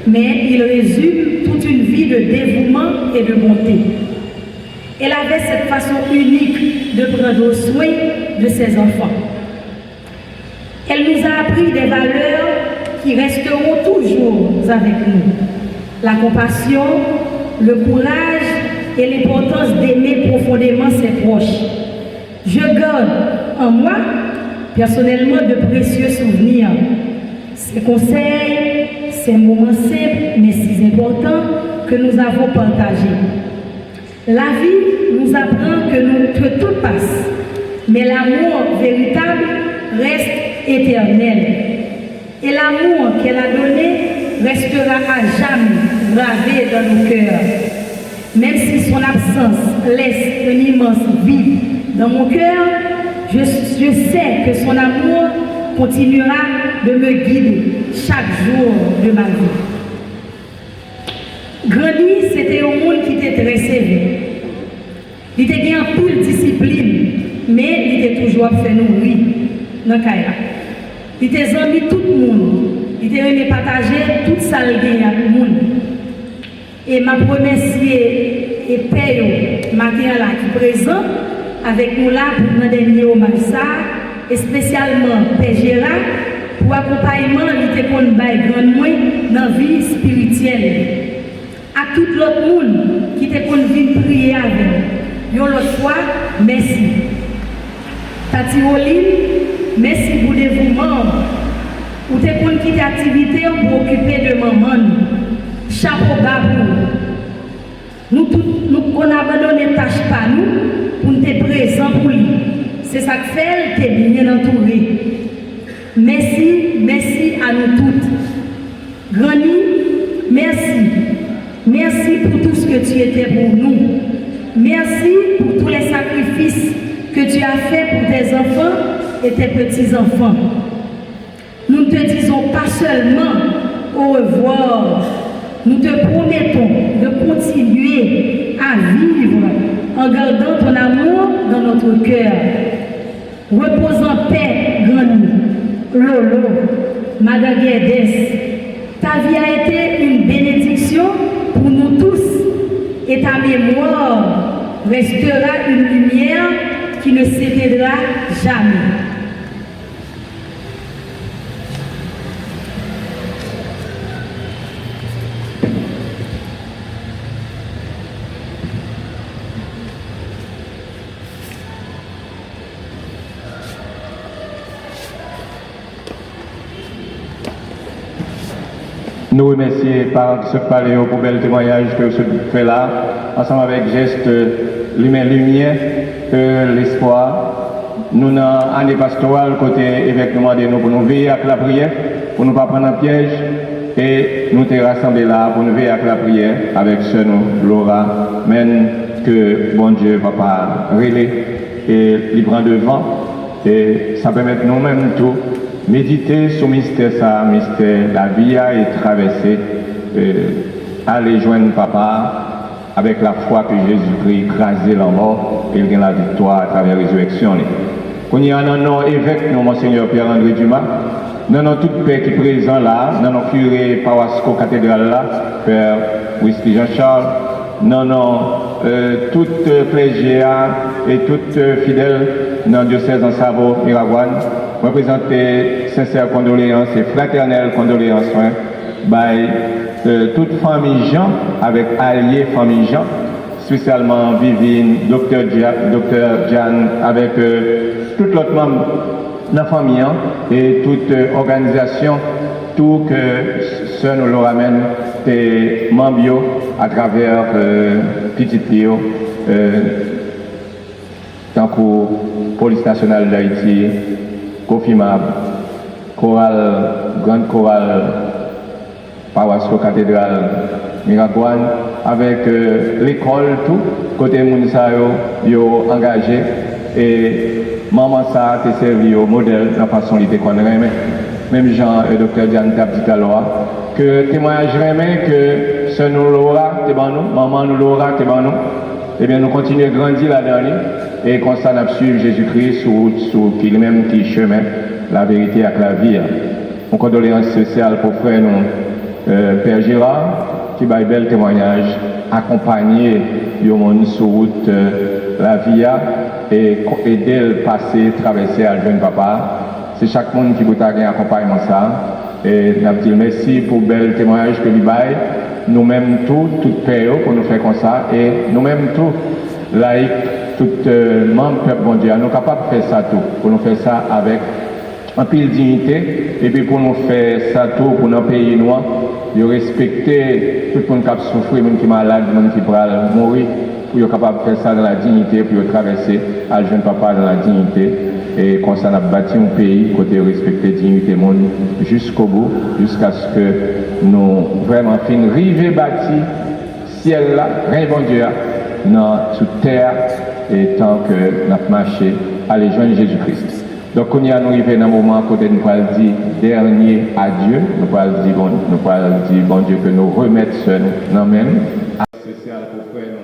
mais ils résument toute une vie de dévouement et de bonté. Elle avait cette façon unique de prendre soin de ses enfants. Elle nous a appris des valeurs qui resteront toujours avec nous. La compassion, le courage et l'importance d'aimer profondément ses proches. Je garde en moi, personnellement, de précieux souvenirs. Ces conseils, ces moments simples mais si importants que nous avons partagés. La vie nous apprend que tout passe, mais l'amour véritable reste éternel. Et l'amour qu'elle a donné restera à jamais gravé dans nos cœurs. Même si son absence laisse un immense vide dans mon cœur, je sais que son amour continuera de me guider chaque jour de ma vie. Granny, c'était un monde qui était très sévère. Il était bien en pile discipline, mais il était toujours fait nourrir dans le Kaira. Il était aimé tout le monde. Il était aimé partager toute sa vie avec tout le monde. Et ma remercier et paye matin là qui est présent avec nous là pour notre dernier hommage ça, et spécialement Père Gérard pour accompagnement il était qu'on bail grand moins dans la vie spirituelle. À tout l'autre monde qui était qu'on vient prier avec. Yon l'autre fois, merci. Tati Oline, merci pour le dévouement. Ou t'es qu'on quitte activité pour occuper de maman. Chapeau bas pour nous. Nous qu'on abandonne les tâches par nous pour nous être présents pour lui. C'est ça que fait, t'es bien entouré. Merci à nous toutes. Granny, merci. Merci pour tout ce que tu étais pour nous. Merci pour tous les sacrifices que tu as faits pour tes enfants et tes petits-enfants. Nous ne te disons pas seulement au revoir, nous te promettons de continuer à vivre en gardant ton amour dans notre cœur. Repose en paix, Granny, Lolo, Madame Guedes. Ta vie a été une bénédiction pour nous tous et ta mémoire restera une lumière qui ne s'éteindra jamais. Nous remercions par ce paléo pour bel témoignage que vous faites là, ensemble avec geste lumière, l'espoir. Nous, dans l'année pastorale, côté évêque, nous demandons pour nous veiller avec la prière, pour ne pas prendre un piège, et nous te rassemblés là pour nous veiller avec la prière, avec ce nous, Laura, même que bon Dieu va pas relayer et il prend devant, et ça permet nous-mêmes tout. Méditer sur le mystère, ça, mystère, la vie et traverser, aller joindre papa avec la foi que Jésus-Christ écrasé la mort et il gagne la victoire à travers la résurrection. Quand il y a un évêque, nous, Monseigneur Pierre-André Dumas, nous avons toute paix qui est présent là, nous avons curé Pawasco cathédrale là, Père Whisky Jean-Charles, nous avons toute plégière et toute fidèle dans le diocèse en Savo, Miragouane. Représenter sincères condoléances et fraternelles condoléances toute famille Jean, avec alliés famille Jean, spécialement Vivine, Docteur Jeanne, avec tout l'autre membre de la famille et toute organisation, tout que ce nous leur amène des membres à travers Petit Pio, tant que Police nationale d'Haïti, Cofimab, chorale, grande chorale, Pawasco cathédrale, Miragouane, avec l'école, tout, côté Mounsayo, yo engagé, et maman ça a servi au modèle de la façon dont on remet. Même Jean et Dr. Diane Tabdi Kaloa, que témoignage remet que ce nous l'aura, t'es nous, maman nous l'aura, t'es nous. Eh bien, nous continuons à grandir là-dedans et qu'on s'en a suivre Jésus-Christ sur qui même qui chemin, la vérité avec la vie. Une condoléance spéciale pour frère nous, Père Gérard, qui va un bel témoignage, accompagné au monde sur route la via et aider le passer, traverser à le jeune papa. C'est chaque monde qui vous a gagné accompagnement ça. Et nous dit merci pour le bel témoignage que nous baille. Nous-mêmes toute paix pour nous faire comme ça. Et nous-mêmes tout, laïcs, tout membre peuple bon Dieu, nous sommes capables de faire ça tout. Pour nous faire ça avec un pile dignité. Et puis pour nous faire ça tout pour nos pays noirs, de respecter tout le monde qui a souffert, même qui est malade, même qui pourra mourir, pour être capable de faire ça dans la dignité, pour traverser à le jeune papa dans la dignité. Et comme ça, on a bâti un pays côté respecter la dignité monde jusqu'au bout, jusqu'à ce que nous vraiment fin river bâti ciel là, rien bon Dieu, dans toute terre, et tant que nous marché à les joindre Jésus-Christ. Donc, on y a nous arrivé dans un moment côté nous allons dire dernier adieu, nous allons dire bon Dieu que nous remettons seul, non même. Spécial pour frère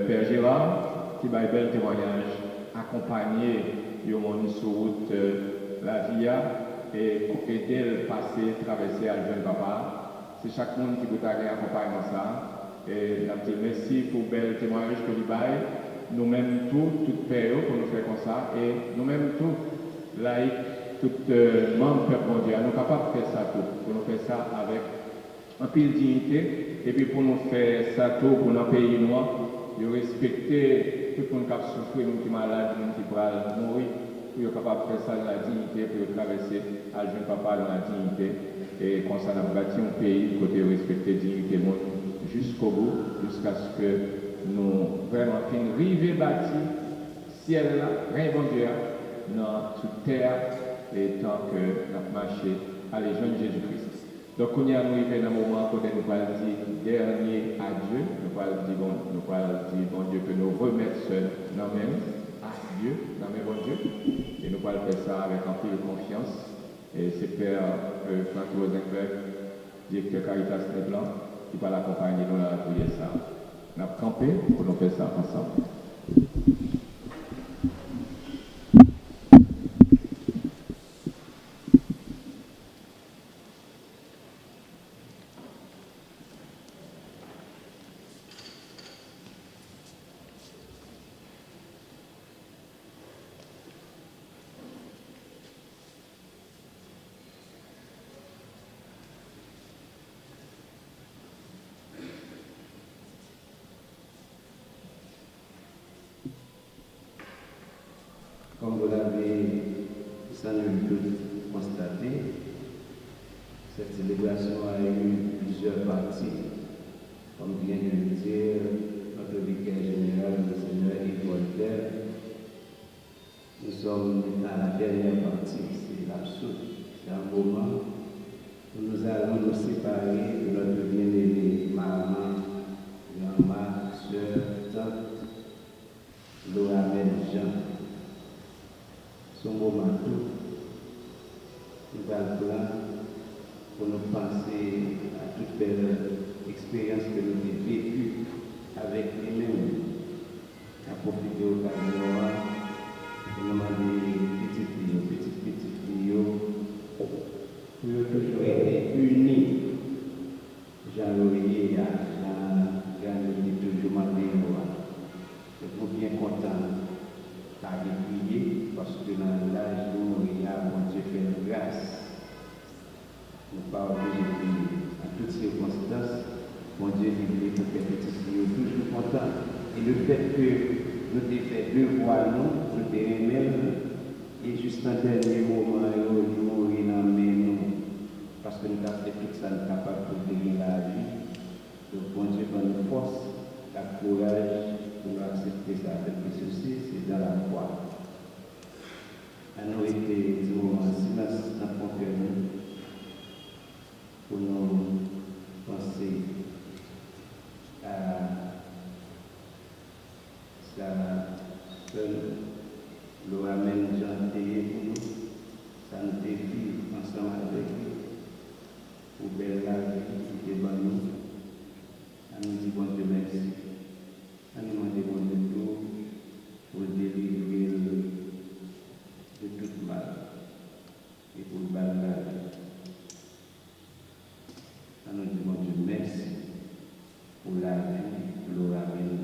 Père Gérard, qui va un bel témoignage, accompagné au monde sur route la via et aider le passer, traverser à le jeune papa. C'est chaque monde qui vous a accompagné ça. Et nous dit merci pour le bel témoignage que vous baille. Nous-mêmes toute paix pour nous faire comme ça. Et nous-mêmes tout, laïcs, tout membre peuple mondial, nous sommes capables de faire ça tout. Pour nous faire ça avec un pile dignité. Et puis pour nous faire ça tout pour nos pays noirs, de respecter tout le monde qui a souffert, même qui est malade, même qui pourra mourir, pour être capable de faire ça dans la dignité, pour traverser à le jeune papa dans la dignité. Et comme ça, on a bâti un pays côté respecter la dignité monde jusqu'au bout, jusqu'à ce que nous vraiment fin river bâti ciel là, rien bon Dieu, dans toute terre, et tant que nous marché à les jeunes Jésus-Christ. Donc, on est arrivé dans un moment où nous allons dire dernier adieu, nous allons dire bon Dieu que nous remettons seul, non même, adieu, non mais bon Dieu, et nous allons faire ça avec un peu de confiance. Et c'est Père Franck Rosenberg, directeur Caritas Les Blancs, qui va l'accompagner dans la prière ça. Nous avons campé pour nous faire ça ensemble. Comme vous l'avez sans nul doute constaté, cette célébration a eu plusieurs parties. Comme vient de le dire notre vicaire général, le Seigneur Yves Voltaire, nous sommes dans la dernière partie, c'est l'absolu. C'est un moment où nous allons nous séparer de notre bien-aimé maman, grand-mère, soeur, tante, Loramel Jean. Son moment tout, nous allons pour nous penser à toute belle expérience que nous avons vécue avec lui-même, à profiter au cadre pour nous demander petits filles, pour toujours être unis. Jean-Laurier a gagné toujours demandé et pour bien content. Prier parce que dans l'âge où il y a, bon Dieu fait une grâce. Nous ne pas obligés de prier. À toutes circonstances, bon Dieu dit pour que les petits filles toujours contents. Et le fait que nous avons fait deux voix, nous avons même, et juste un dernier moment, nous mourir dans nous. Parce que nous avons fait tout ça, nous sommes capables de gagner la vie. Donc, bon Dieu donne nous force, la courage. Pour accepter ça avec ceci, c'est dans la foi. nous été du moment silence dans le cœur pour nous penser à sa seule le ramène gentil pour nous, ça nous défie ensemble avec lui pour belle la vie qui est bonne nous. À nous dire bon Dieu merci. À nous demander bon Dieu tout pour délivrer de tout mal et pour le mal la vie. À nous dire bon Dieu merci pour la vie, pour le ramène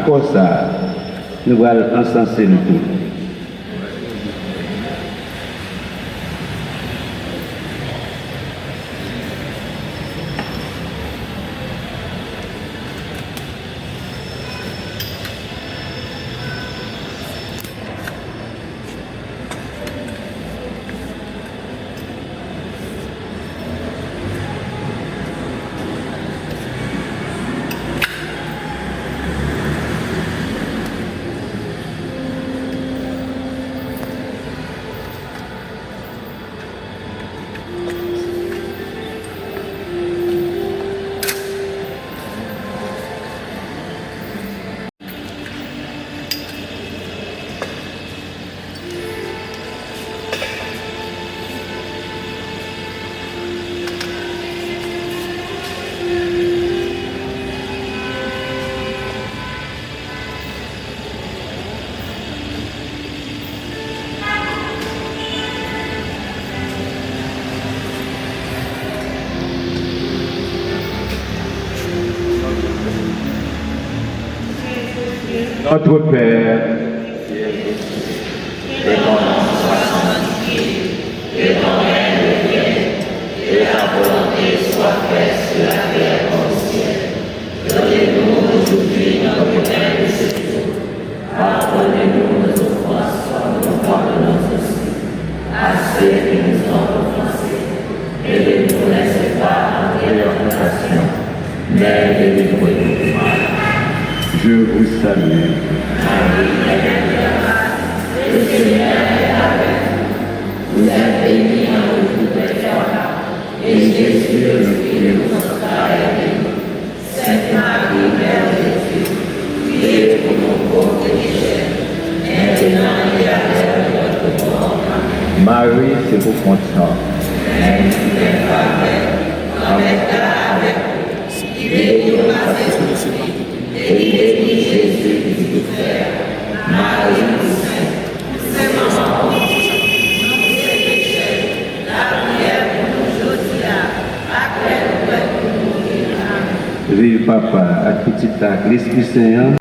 cause ça, nous allons encenser le tout. Notre Père, que ton nom soit sanctifié, que ton règne vienne, que ta volonté soit faite sur la terre comme au ciel. Donnez-nous aujourd'hui notre pain de ce jour. Pardonnez-nous nos offenses comme nous pardonnons aussi à ceux qui nous ont offensés. Et ne nous laissez pas entrer en tentation, mais délivrez-nous du mal. Je vous salue. Marie, pleine de grâce, le Seigneur est avec vous. Vous êtes bénie entre toutes les femmes, et Jésus, le fruit de votre sein, est béni. Sainte Marie, Mère de Dieu, priez pour nos pauvres pécheurs, maintenant et à l'heure de notre mort. Amen. Marie, c'est vos consciences. Même si les femmes, avec vous, et nous passez et béni Jésus du tout frère, Marie, Sainte Maman, nos péchés, la prière pour nous aujourd'hui, après nous pour mourir. Vive Papa, à petit acte, l'Esprit Saint,